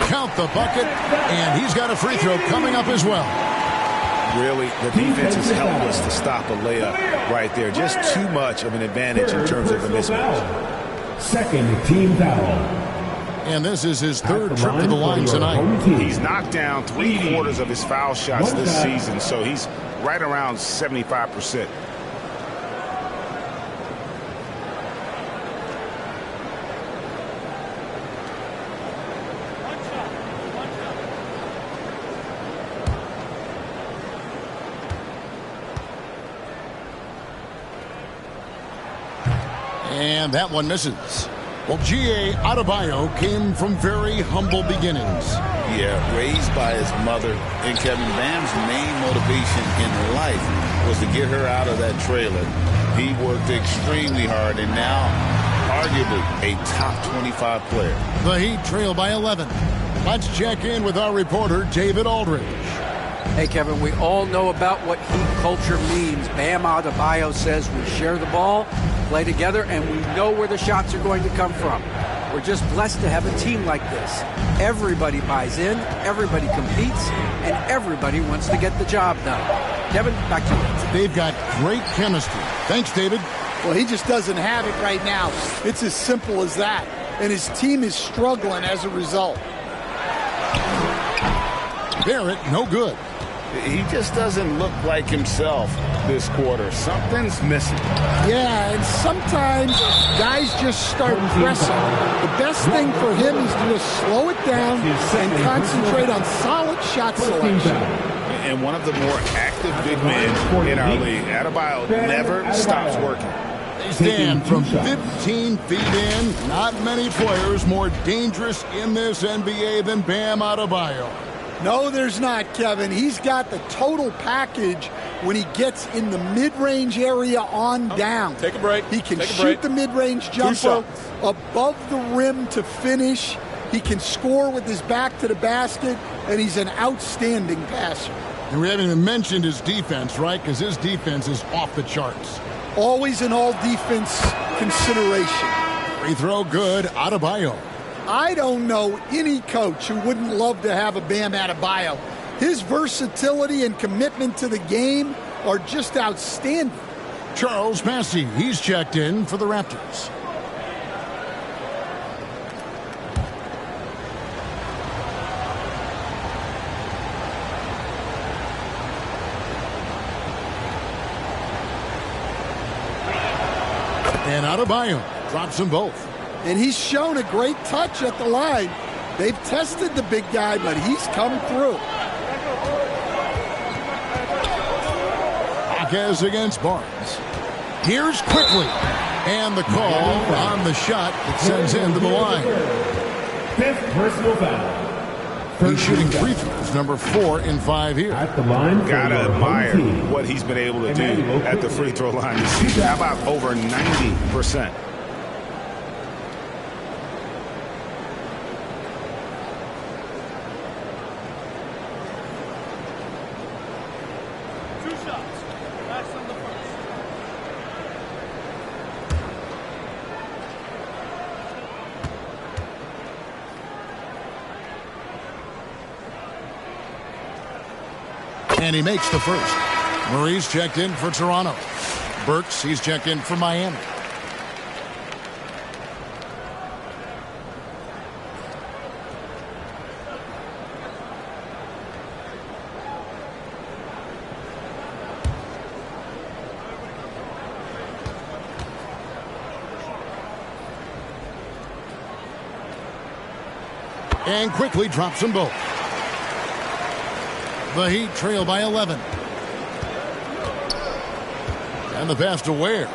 Count the bucket, and he's got a free throw coming up as well. Really, the defense is helpless to stop a layup right there. Just too much of an advantage in terms of the mismatch. Second team foul. And this is his third trip to the line tonight. He's knocked down 3/4 of his foul shots this season, so he's right around 75%. And that one misses. Well, G.A. Adebayo came from very humble beginnings. Yeah, raised by his mother. And Kevin, Bam's main motivation in life was to get her out of that trailer. He worked extremely hard and now arguably a top 25 player. The Heat trail by 11. Let's check in with our reporter, David Aldridge. Hey, Kevin, we all know about what Heat culture means. Bam Adebayo says we share the ball, play together, and we know where the shots are going to come from. We're just blessed to have a team like this. Everybody buys in, everybody competes, and everybody wants to get the job done. Kevin, back to you. They've got great chemistry. Thanks, David. Well, he just doesn't have it right now. It's as simple as that. And his team is struggling as a result. Barrett, no good. He just doesn't look like himself this quarter. Something's missing. Yeah, and sometimes guys just start pressing. The best thing for him is to just slow it down and concentrate on solid shot selection. And one of the more active big men in our league, Adebayo, never stops working. They stand from 15 feet in. Not many players more dangerous in this NBA than Bam Adebayo. No, there's not, Kevin. He's got the total package when he gets in the mid-range area on down. Take a break. He can shoot the mid-range jumper above the rim to finish. He can score with his back to the basket, and he's an outstanding passer. And we haven't even mentioned his defense, right? Because his defense is off the charts. Always an all-defense consideration. Free throw good, Adebayo. I don't know any coach who wouldn't love to have a Bam Adebayo. His versatility and commitment to the game are just outstanding. Charles Massey, he's checked in for the Raptors. And Adebayo drops them both. And he's shown a great touch at the line. They've tested the big guy, but he's come through. Marquez against Barnes. Here's quickly. And the call on the shot that sends him to the line. Fifth personal foul. He's shooting free throws, number 4 in 5 here. At the line, gotta admire what he's been able to do at the free throw line this season. How about over 90%? And he makes the first. Murray's checked in for Toronto. Burks, he's checked in for Miami. And quickly drops them both. The Heat trail by 11. And the pass to Ware.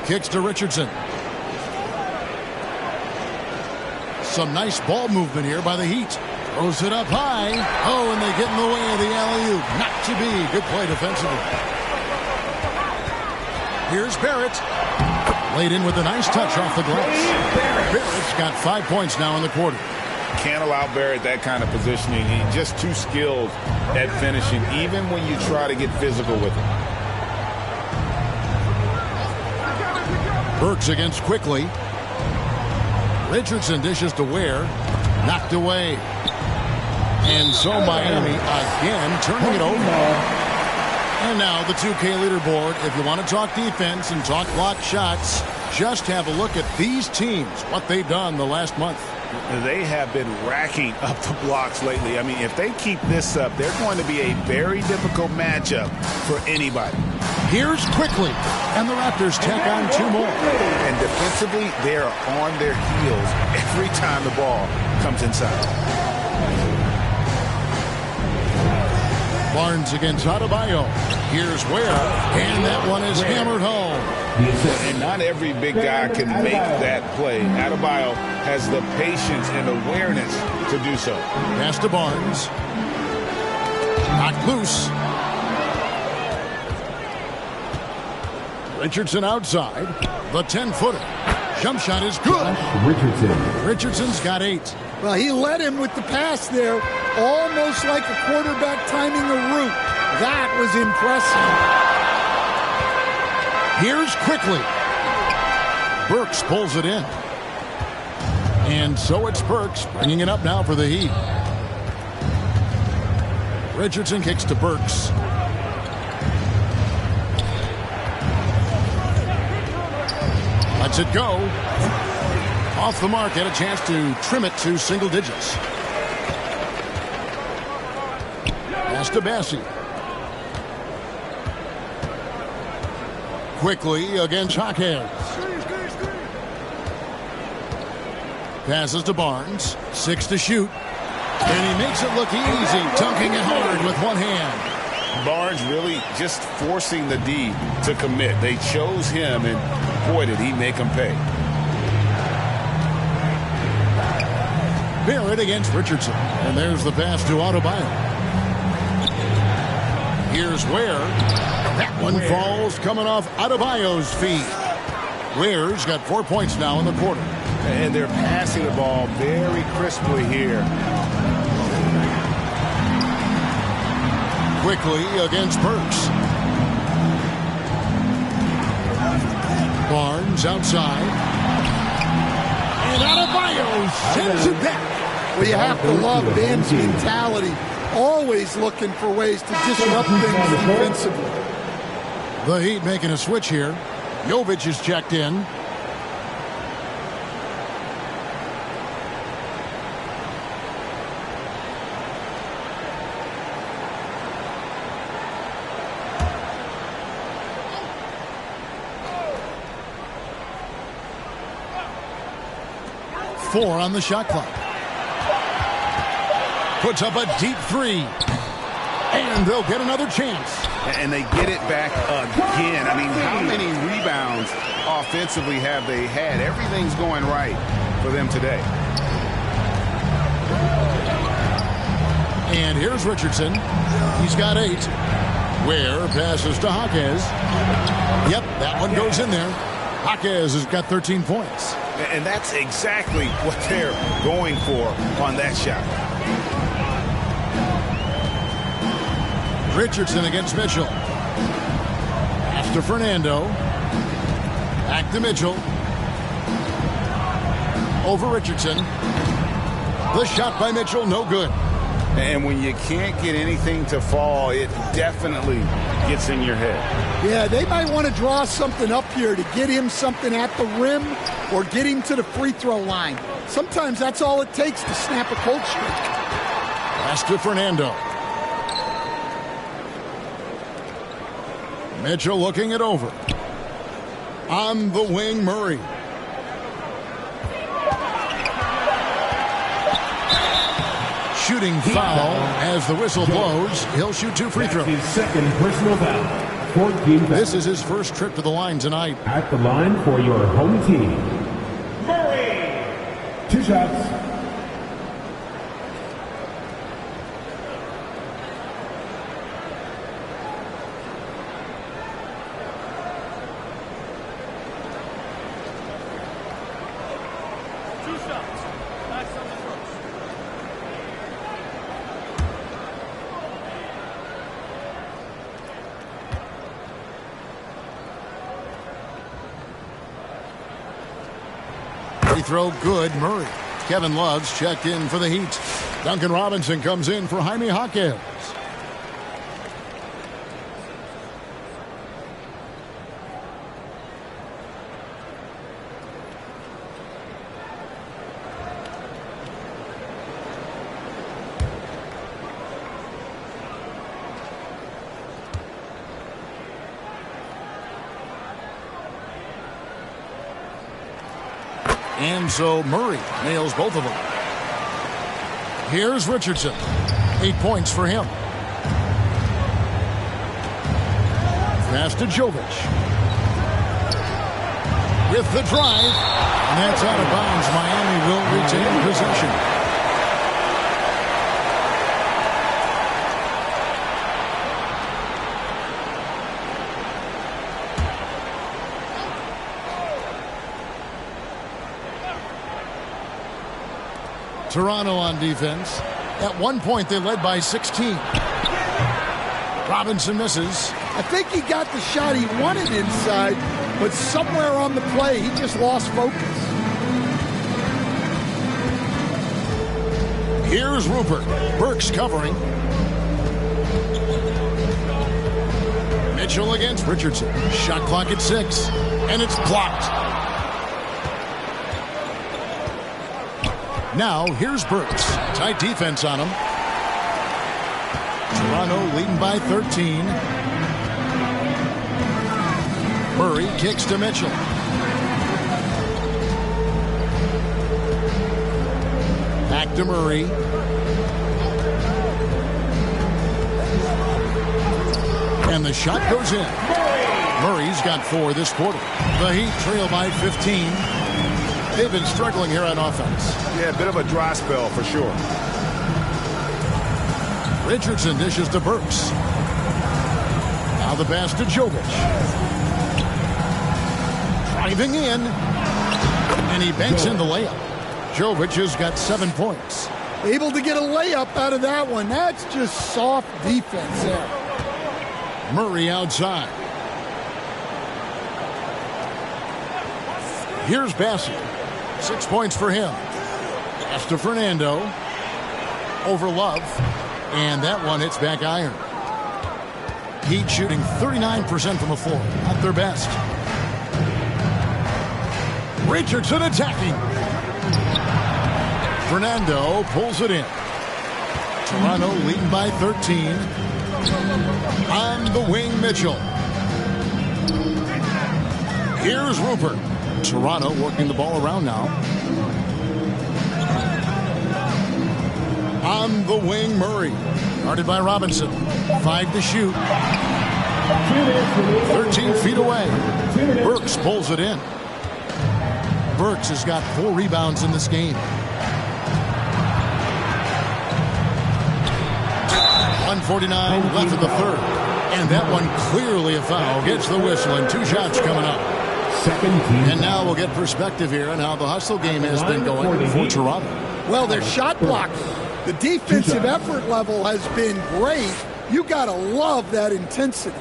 Kicks to Richardson. some nice ball movement here by the Heat. Throws it up high. Oh, and they get in the way of the alley-oop. Not to be. Good play defensively. Here's Barrett. Laid in with a nice touch off the glass. Barrett's got 5 points now in the quarter. Can't allow Barrett that kind of positioning. He's just too skilled at finishing, even when you try to get physical with him. Burks against Quickly. Richardson dishes to Ware. Knocked away. And so Miami again turning it over. And now the 2K leaderboard. If you want to talk defense and talk block shots, just have a look at these teams, what they've done the last month. They have been racking up the blocks lately. I mean, if they keep this up, they're going to be a very difficult matchup for anybody. Here's Quickly, and the Raptors tack on 2 more. And defensively, they are on their heels every time the ball comes inside. Barnes against Adebayo. Here's Ware, and that one is hammered home. And not every big guy can make that play. Adebayo has the patience and awareness to do so. Pass to Barnes. Knocked loose. Richardson outside. The 10-footer. Jump shot is good. Richardson's got 8. Well, he led him with the pass there, almost like a quarterback timing a route. That was impressive. Here's Quickly. Burks pulls it in. And so it's Burks bringing it up now for the Heat. Richardson kicks to Burks. Lets it go. Off the mark, had a chance to trim it to single digits. Pass to Bassie. Quickly against Jaquez. Passes to Barnes. 6 to shoot. And he makes it look easy, dunking it hard with one hand. Barnes really just forcing the D to commit. They chose him, and boy, did he make them pay. Barrett against Richardson. And there's the pass to Adebayo. Here's Ware. That one falls coming off Adebayo's feet. Ware's got 4 points now in the quarter. And they're passing the ball very crisply here. Quickly against Burks. Barnes outside. And Adebayo sends it back. Well, you have to love Bam's mentality. Always looking for ways to disrupt things defensively. The Heat making a switch here. Jovic is checked in. Four on the shot clock. Puts up a deep 3. And they'll get another chance. And they get it back again. I mean, how many rebounds offensively have they had? Everything's going right for them today. And here's Richardson. He's got 8. Ware passes to Jaquez. Yep, that one goes in there. Jaquez has got 13 points. And that's exactly what they're going for on that shot. Richardson against Mitchell. After Fernando. Back to Mitchell. Over Richardson. The shot by Mitchell, no good. And when you can't get anything to fall, it definitely gets in your head. Yeah, they might want to draw something up here to get him something at the rim or get him to the free throw line. Sometimes that's all it takes to snap a cold streak. Pass to Fernando. Mitchell looking it over. On the wing, Murray. Shooting foul as the whistle blows. He'll shoot 2 free throws. His second personal foul. 14 fouls. This is his first trip to the line tonight. At the line for your home team. Murray. 2 shots. Free throw good, Murray. Kevin Love's checked in for the Heat. Duncan Robinson comes in for Jaime Jaquez. And so Murray nails both of them. Here's Richardson. 8 points for him. Pass to Jovic. With the drive. And that's out of bounds. Miami will retain possession. Toronto on defense. At one point, they led by 16. Robinson misses. I think he got the shot he wanted inside, but somewhere on the play, he just lost focus. Here's Rupert. Burks covering. Mitchell against Richardson. Shot clock at 6. And it's blocked. Now, here's Burks. Tight defense on him. Toronto leading by 13. Murray kicks to Mitchell. Back to Murray. And the shot goes in. Murray's got 4 this quarter. The Heat trail by 15. They've been struggling here on offense. Yeah, a bit of a dry spell for sure. Richardson dishes to Burks. Now the pass to Jovic. Driving in. And he banks in the layup. Jovic has got 7 points. Able to get a layup out of that one. That's just soft defense there. Murray outside. Here's Bassett. 6 points for him. Pass to Fernando. Over Love. And that one hits back iron. Heat shooting 39% from the floor. Not their best. Richardson attacking. Fernando pulls it in. Toronto leading by 13. On the wing, Mitchell. Here's Rupert. Toronto working the ball around now. On the wing, Murray. Guarded by Robinson. 5 to shoot. 13 feet away. Burks pulls it in. Burks has got 4 rebounds in this game. 1:49 left in the third. And that one clearly a foul. Gets the whistle and 2 shots coming up. And now we'll get perspective here on how the hustle game has been going for Toronto. Well, their shot blocking. The defensive effort level has been great. You got to love that intensity.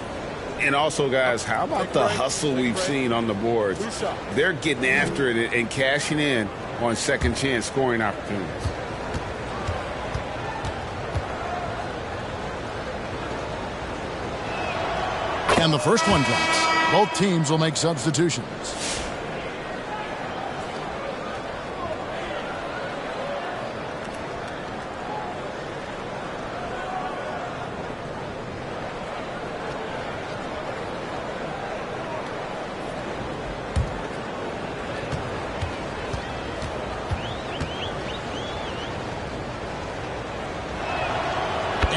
And also, guys, how about the hustle we've seen on the boards? They're getting after it and cashing in on second chance scoring opportunities. And the first one drops. Both teams will make substitutions.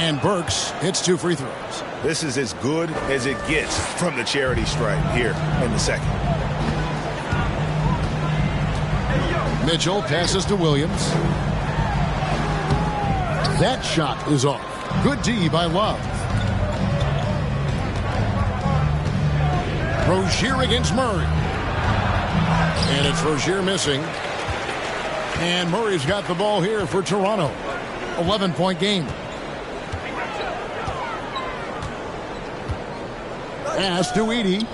And Burks hits 2 free throws. This is as good as it gets from the charity stripe here in the second. Mitchell passes to Williams. That shot is off. Good D by Love. Rozier against Murray. And it's Rozier missing. And Murray's got the ball here for Toronto. 11-point game. Pass to Edey.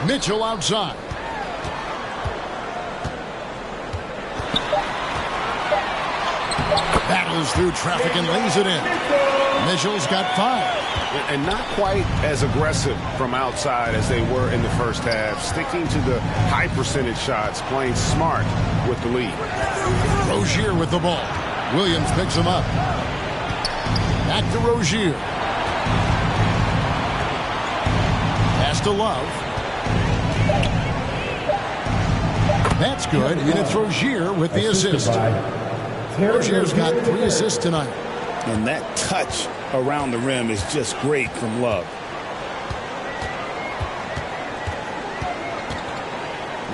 Mitchell outside. Battles through traffic and lays it in. Mitchell's got 5. And not quite as aggressive from outside as they were in the first half. Sticking to the high percentage shots, playing smart with the lead. Rozier with the ball. Williams picks him up. Back to Rozier. Pass to Love. That's good, and it's Rozier with the assist. Rozier's got 3 assists tonight. And that touch around the rim is just great from Love.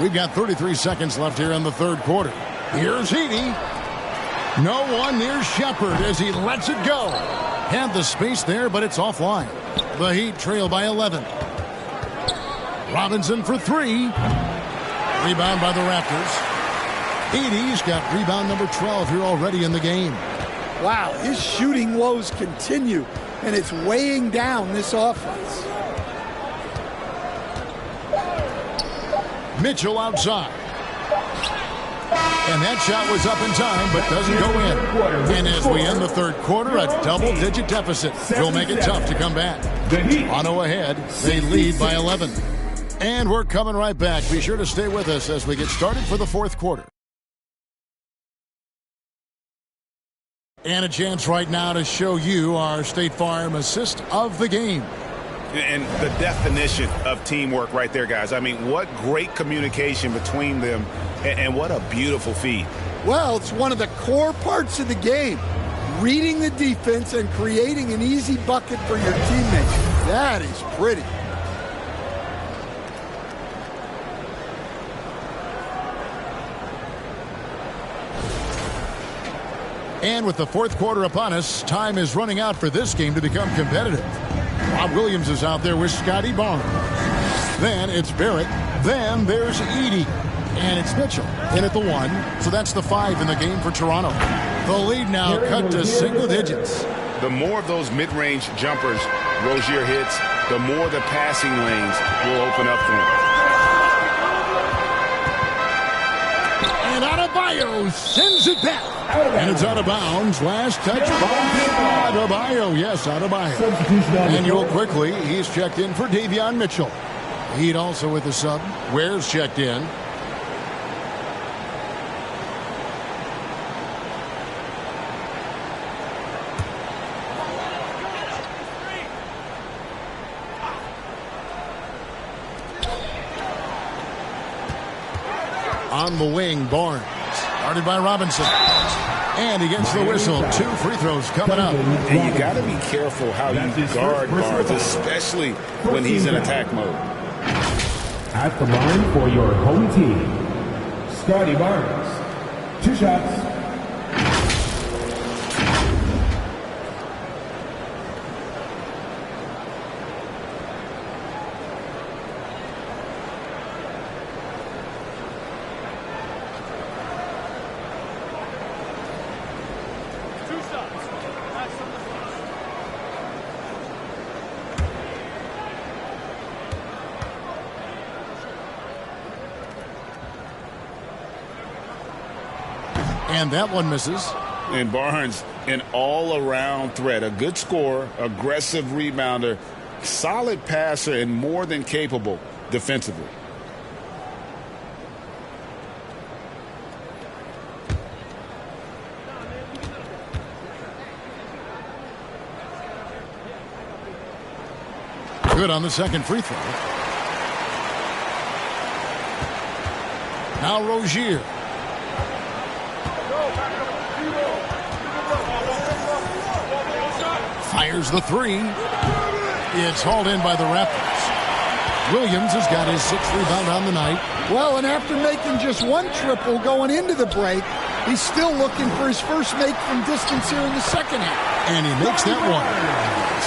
We've got 33 seconds left here in the third quarter. Here's Heaney. No one near Shepard as he lets it go. Had the space there, but it's offline. The Heat trail by 11. Robinson for 3. Rebound by the Raptors. Heaney's got rebound number 12 here already in the game. Wow, his shooting woes continue, and it's weighing down this offense. Mitchell outside. And that shot was up in time, but doesn't go in. And as we end the third quarter, a double-digit deficit will make it tough to come back. Toronto ahead. They lead by 11. And we're coming right back. Be sure to stay with us as we get started for the fourth quarter. And a chance right now to show you our State Farm assist of the game. And the definition of teamwork right there, guys. I mean, what great communication between them, and what a beautiful feed. Well, it's one of the core parts of the game. Reading the defense and creating an easy bucket for your teammates. That is pretty. And with the fourth quarter upon us, time is running out for this game to become competitive. Rob Williams is out there with Scotty Barnes. Then it's Barrett. Then there's Edey. And it's Mitchell in at the 1. So that's the 5 in the game for Toronto. The lead now cut to single digits. The more of those mid-range jumpers Rozier hits, the more the passing lanes will open up for him. And Adebayo sends it back. And it's out of bounds. Last touch by Adebayo. Yes, Adebayo. And you'll quickly, he's checked in for Davion Mitchell. Heat also with the sub. Ware's checked in. On the wing, Barnes. Started by Robinson. And he gets the whistle. 2 free throws coming up. And you got to be careful how you guard Barnes, especially when he's in attack mode. At the line for your home team, Scotty Barnes. 2 shots. And that one misses. And Barnes, an all-around threat. A good scorer, aggressive rebounder, solid passer, and more than capable defensively. Good on the second free throw. Now Rozier. Fires the 3. It's hauled in by the Raptors. Williams has got his 6th rebound on the night. Well, and after making just 1 triple going into the break, he's still looking for his first make from distance here in the second half. And he makes that one.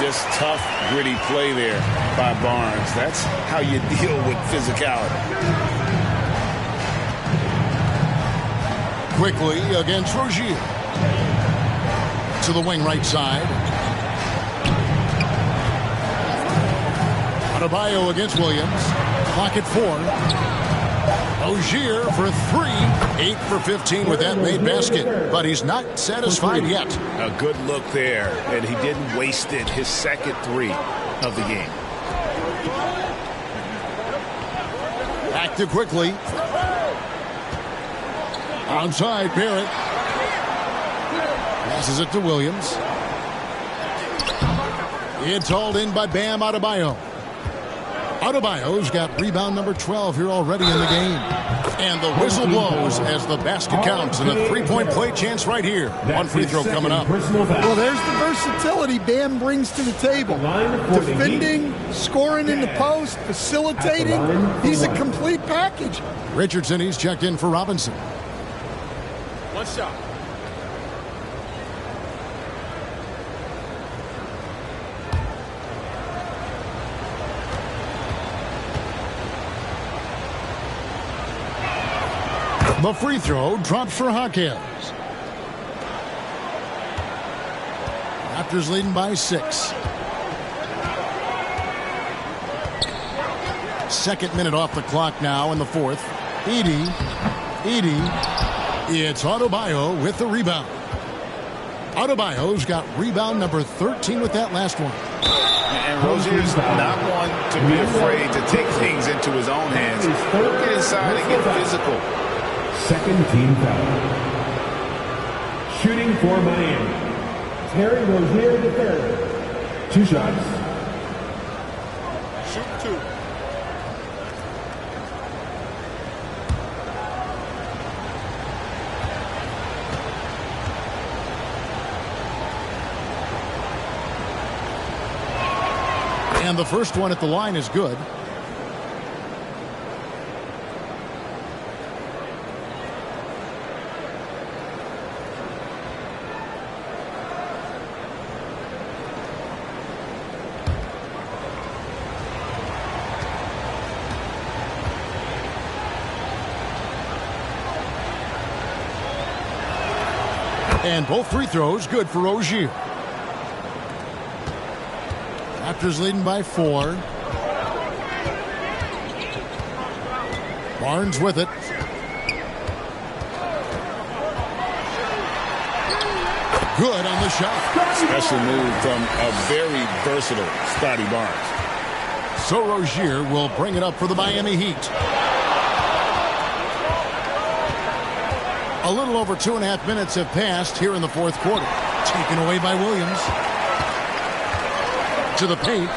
Just tough, gritty play there by Barnes. That's how you deal with physicality. Quickly against Rozier. To the wing right side. Adebayo against Williams. Clock at 4. Rozier for 3. 8 for 15 with that made basket. But he's not satisfied yet. A good look there, and he didn't waste it. His second 3 of the game. Active quickly. Onside, Barrett. Passes it to Williams. It's hauled in by Bam Adebayo. Adebayo's got rebound number 12 here already in the game. And the whistle blows as the basket counts, and a three-point play chance right here. One free throw coming up. Well, there's the versatility Bam brings to the table. Defending, scoring in the post, facilitating. He's a complete package. Richardson, he's checked in for Robinson. One shot. The free throw drops for Hawkins. Raptors leading by 6. Second minute off the clock now in the fourth. Edey. It's Adebayo with the rebound. Adebayo's got rebound number 13 with that last one. And Rozier's not one to be afraid to take things into his own hands. He'll get inside and get physical. Second team foul. Shooting for Miami. Terry Rozier the third. 2 shots. Shoot 2. And the first one at the line is good. And both free throws good for Rozier. Raptors leading by 4. Barnes with it. Good on the shot. Special move from a very versatile Scotty Barnes. So Rozier will bring it up for the Miami Heat. A little over 2.5 minutes have passed here in the fourth quarter. Taken away by Williams. To the paint.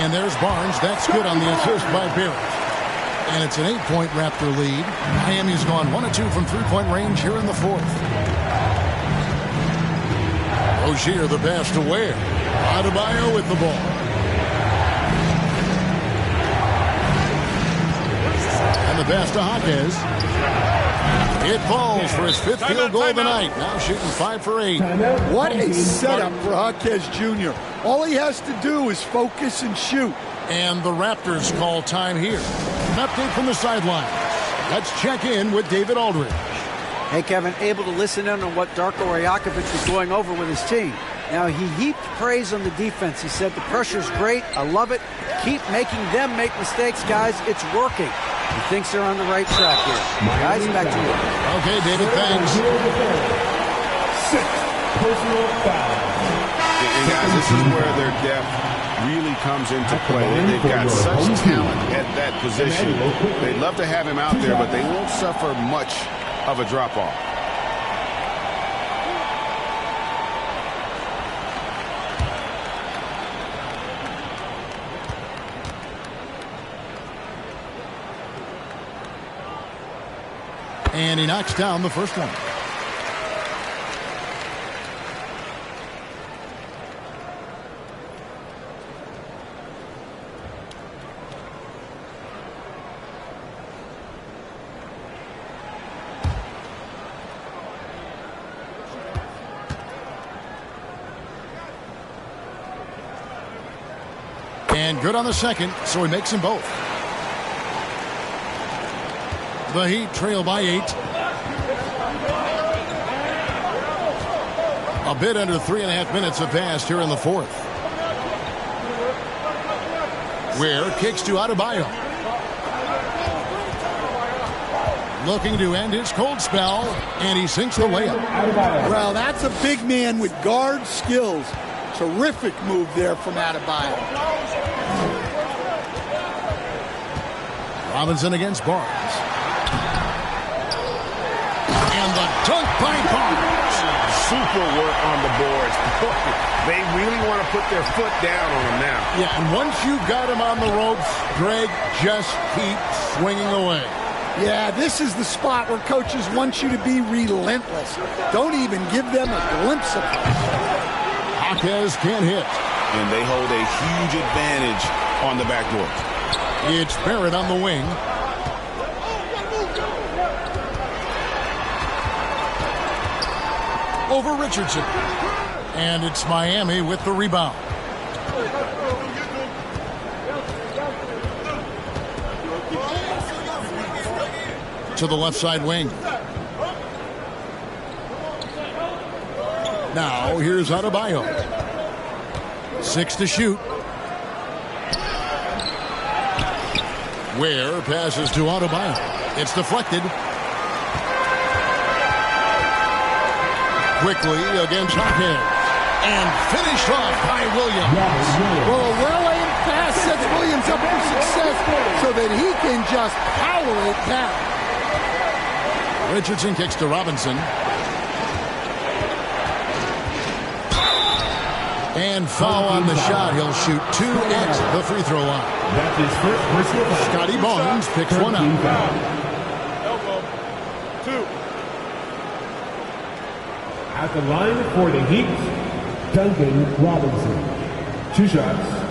And there's Barnes. That's good on the assist by Barrett. And it's an 8-point Raptor lead. Miami's gone 1 of 2 from three-point range here in the fourth. Rozier the pass to Ware. Adebayo with the ball. And the pass to Hawkins. It falls for his 5th field goal of the night. Now shooting 5 for 8. What a setup for Hawkins Jr. All he has to do is focus and shoot. And the Raptors call time here. An update from the sideline. Let's check in with David Aldridge. Hey, Kevin, able to listen in on what Darko Rajakovic was going over with his team. Now, he heaped praise on the defense. He said, the pressure's great. I love it. Keep making them make mistakes, guys. It's working. He thinks they're on the right track here. Guys, back to you. Okay, David, thanks. 6 personal fouls. And guys, this is where their depth really comes into play. They've got such talent at that position. They'd love to have him out there, but they won't suffer much of a drop-off. And he knocks down the first one. And good on the second, so he makes them both. The Heat trail by 8. A bit under 3.5 minutes have passed here in the fourth. Ware kicks to Adebayo. looking to end his cold spell, and he sinks the layup. Well, that's a big man with guard skills. Terrific move there from Adebayo. Robinson against Barnes. And the dunk by Barnes. Super work on the boards. They really want to put their foot down on him now. Yeah, and once you've got him on the ropes, Greg, just keep swinging away. Yeah, this is the spot where coaches want you to be relentless. Don't even give them a glimpse of it. Jaquez can't hit. And they hold a huge advantage on the backboard. It's Barrett on the wing. Over Richardson. And it's Miami with the rebound. To the left side wing. Now here's Adebayo. 6 to shoot. Ware passes to Adebayo. It's deflected. Quickly against Jaquez. And finished off by Williams. Well, a well-aimed pass sets Williams up for success so that he can just power it down. Richardson kicks to Robinson. And foul on the shot. He'll shoot 2 at the free throw line. That's his first personal foul. Scotty Barnes picks one up. Elbow. 2. At the line for the Heat, Duncan Robinson. 2 shots.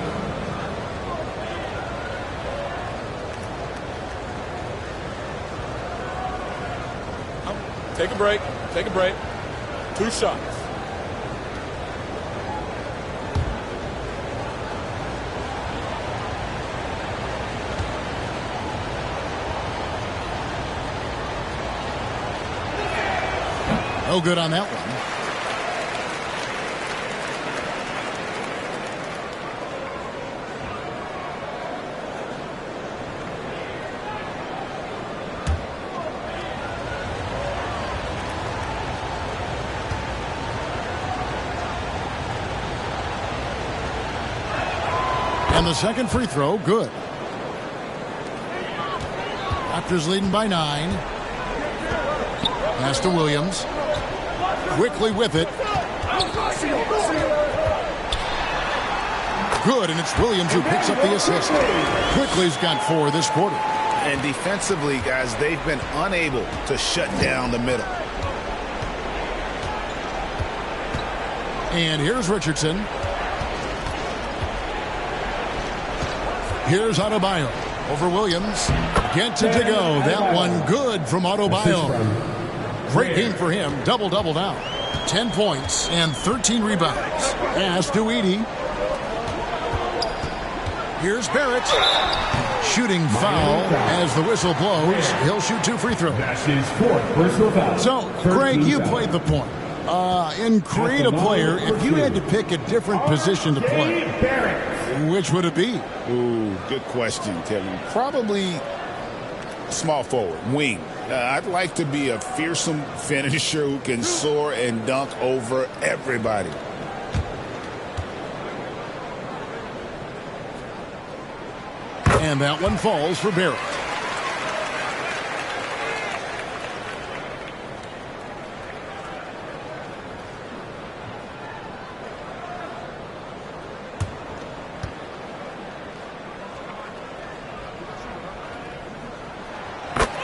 Take a break. Take a break. 2 shots. No good on that one. And the second free throw, good. Raptors leading by 9. Pass to Williams. Quickly with it. Good, and it's Williams who picks up the assist. Quickly's got 4 this quarter. And defensively, guys, they've been unable to shut down the middle. And here's Richardson. Here's Adebayo over Williams. Gets it to go. That one good from Adebayo. Great game for him. Double-double now. 10 points and 13 rebounds. Pass to Edey. Here's Barrett. Shooting foul as the whistle blows. He'll shoot 2 free throws. That's his 4th personal foul. So, Greg, you played the point. In create a player, if you had to pick a different position to play, which would it be? Ooh, good question, Kevin. Probably small forward, wing. I'd like to be a fearsome finisher who can soar and dunk over everybody. And that one falls for Barrett.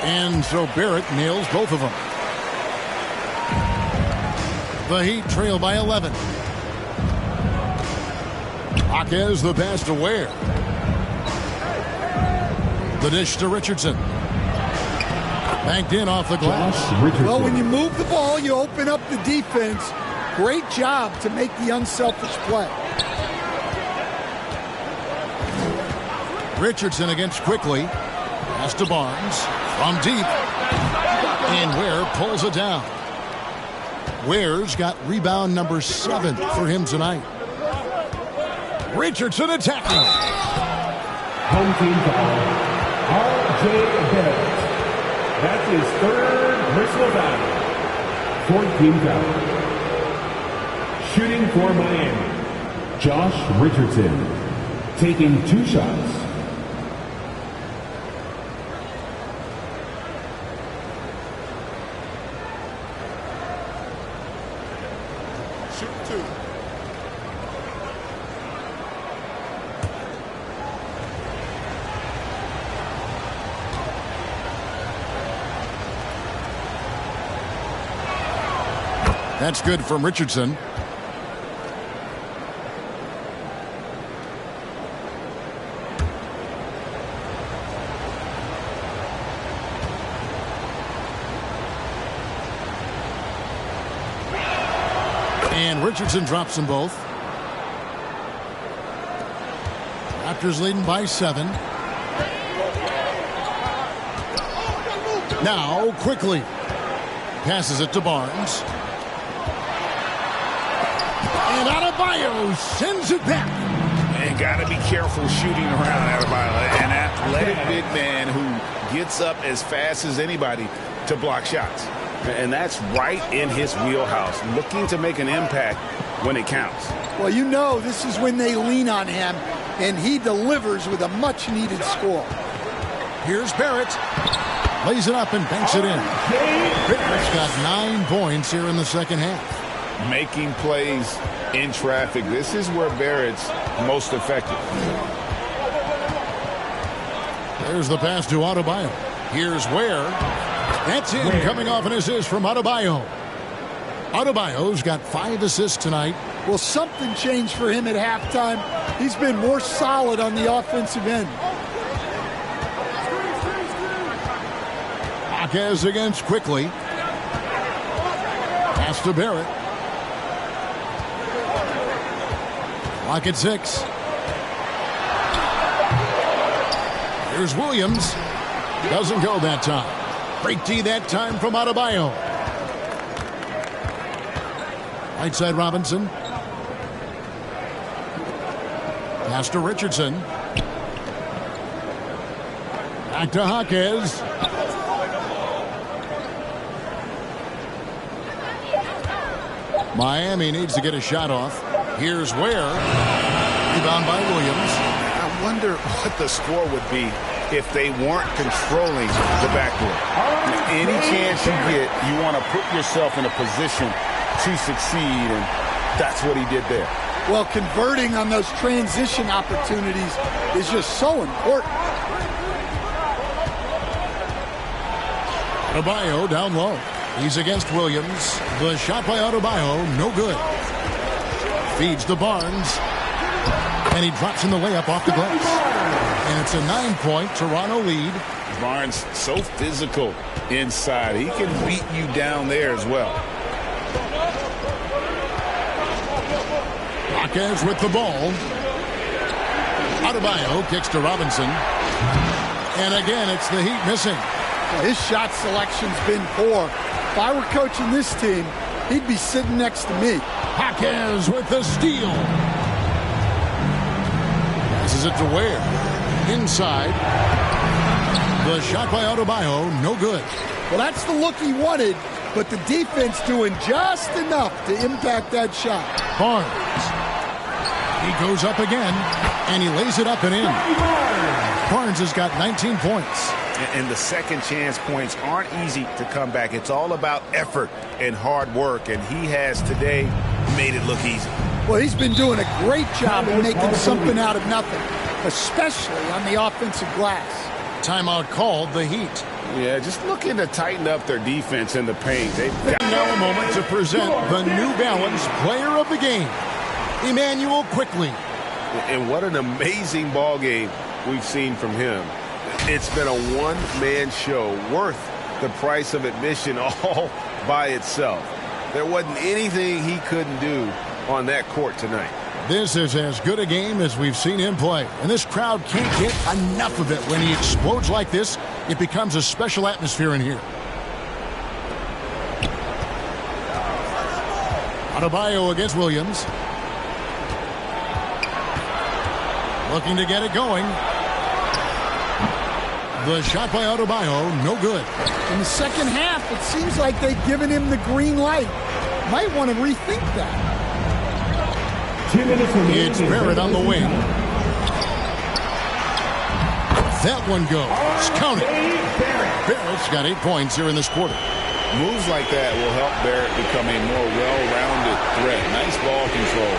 And so Barrett nails both of them. The Heat trail by 11. Jaquez the pass to Ware. The dish to Richardson. Banked in off the glass. Well, when you move the ball, you open up the defense. Great job to make the unselfish play. Richardson against Quickly. Pass to Barnes. From deep. And Ware pulls it down. Ware's got rebound number 7 for him tonight. Richardson attacking. Home team foul. R.J. Barrett. That's his third personal foul. 14 foul. Shooting for Miami, Josh Richardson, taking 2 shots. Shoot 2. That's good from Richardson. And Richardson drops them both. Raptors leading by 7. Now quickly passes it to Barnes. And Adebayo sends it back. And got to be careful shooting around Adebayo. An athletic big man who gets up as fast as anybody to block shots. And that's right in his wheelhouse, looking to make an impact when it counts. Well, you know this is when they lean on him, and he delivers with a much-needed score. Here's Barrett. Lays it up and banks it in. Barrett's got 9 points here in the second half. Making plays in traffic. This is where Barrett's most effective. There's the pass to Adebayo. Here's Ware. That's in, coming off an assist from Adebayo. Adebayo's got 5 assists tonight. Well, something changed for him at halftime. He's been more solid on the offensive end. Marquez against quickly. Pass to Barrett. Clock at 6. Here's Williams. Doesn't go that time. Break D that time from Adebayo. Right side Robinson. Pass to Richardson. Back to Jaquez. Miami needs to get a shot off. Here's Ware. Rebound by Williams. I wonder what the score would be if they weren't controlling the backboard. Any chance you get, you want to put yourself in a position to succeed, and that's what he did there. Well, converting on those transition opportunities is just so important. Adebayo down low. He's against Williams. The shot by Adebayo, no good. Feeds to Barnes. And he drops in the layup off the glass. And it's a 9-point Toronto lead. Barnes so physical inside. He can beat you down there as well. Marquez with the ball. Adebayo kicks to Robinson. And again, it's the Heat missing. Well, his shot selection's been poor. If I were coaching this team, he'd be sitting next to me. Marquez with the steal. Passes it to Ware. Inside. The shot by Adebayo, no good. Well, that's the look he wanted, but the defense doing just enough to impact that shot. Barnes. He goes up again, and he lays it up and in. Barnes has got 19 points. And the second chance points aren't easy to come back. It's all about effort and hard work, and he has today made it look easy. Well, he's been doing a great job of making something out of nothing, especially on the offensive glass. Timeout called, the Heat. Yeah, just looking to tighten up their defense in the paint. They've got now a moment to present the New Balance Player of the Game, Emmanuel Quickly. And what an amazing ball game we've seen from him. It's been a one-man show worth the price of admission all by itself. There wasn't anything he couldn't do on that court tonight. This is as good a game as we've seen him play. And this crowd can't get enough of it. When he explodes like this, it becomes a special atmosphere in here. Adebayo against Williams. Looking to get it going. The shot by Adebayo, no good. In the second half, it seems like they've given him the green light. Might want to rethink that. 2 minutes remaining. It's Barrett on the wing. That one goes. Count it. Barrett's got 8 points here in this quarter. Moves like that will help Barrett become a more well-rounded threat. Nice ball control.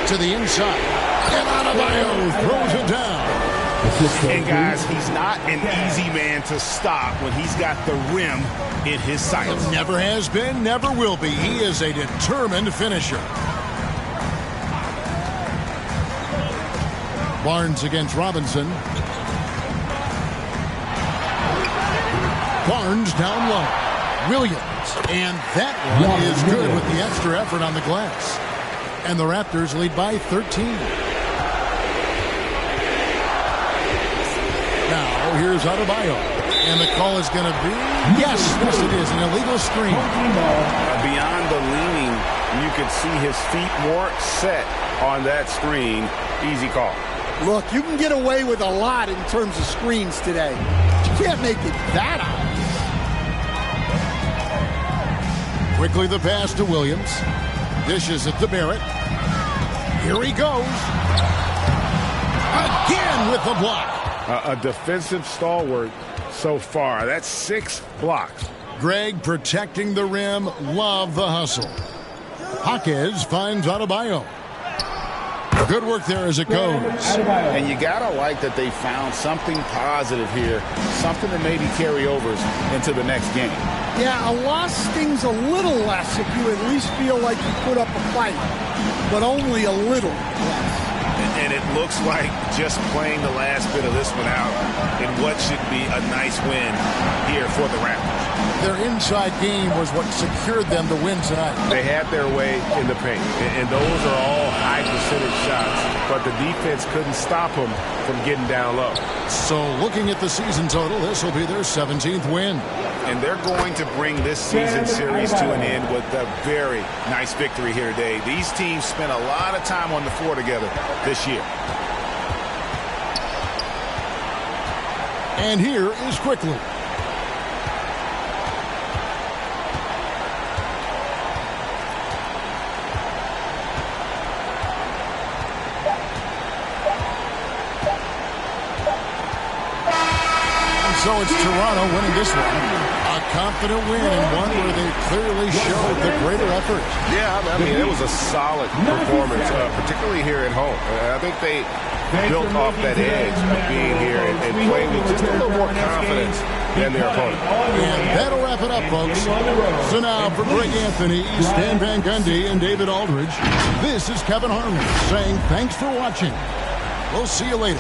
To the inside. And Adebayo throws it down. And guys, he's not an easy man to stop when he's got the rim in his sights. Never has been, never will be. He is a determined finisher. Barnes against Robinson. Barnes down low. Williams. And that one is good with the extra effort on the glass. And the Raptors lead by 13. Now, here's Adebayo. And the call is going to be, yes, it is, an illegal screen. Beyond the leaning, you could see his feet more set on that screen. Easy call. Look, you can get away with a lot in terms of screens today. You can't make it that obvious. Quickly the pass to Williams. Dishes it to Barrett. Here he goes. Again with the block. A defensive stalwart so far. That's 6 blocks. Greg protecting the rim. Love the hustle. Jaquez finds Adebayo. Good work there as it goes. And you got to like that they found something positive here. Something that maybe carry overs into the next game. Yeah, a loss stings a little less if you at least feel like you put up a fight. But only a little less. And it looks like just playing the last bit of this one out in what should be a nice win here for the Raptors. Their inside game was what secured them to win tonight. They had their way in the paint, and those are all high percentage shots, but the defense couldn't stop them from getting down low. So looking at the season total, this will be their 17th win. And they're going to bring this season series to an end with a very nice victory here today. These teams spent a lot of time on the floor together this year. And here is Quickly. So it's Toronto winning this one. A confident win and one where they clearly showed the greater effort. Yeah, I mean, it was a solid performance, particularly here at home. I think they built off that edge of being here and playing with just a little more confidence than their opponent. And that'll wrap it up, folks. So now for Greg Anthony, Stan Van Gundy, and David Aldridge, this is Kevin Harlan saying thanks for watching. We'll see you later.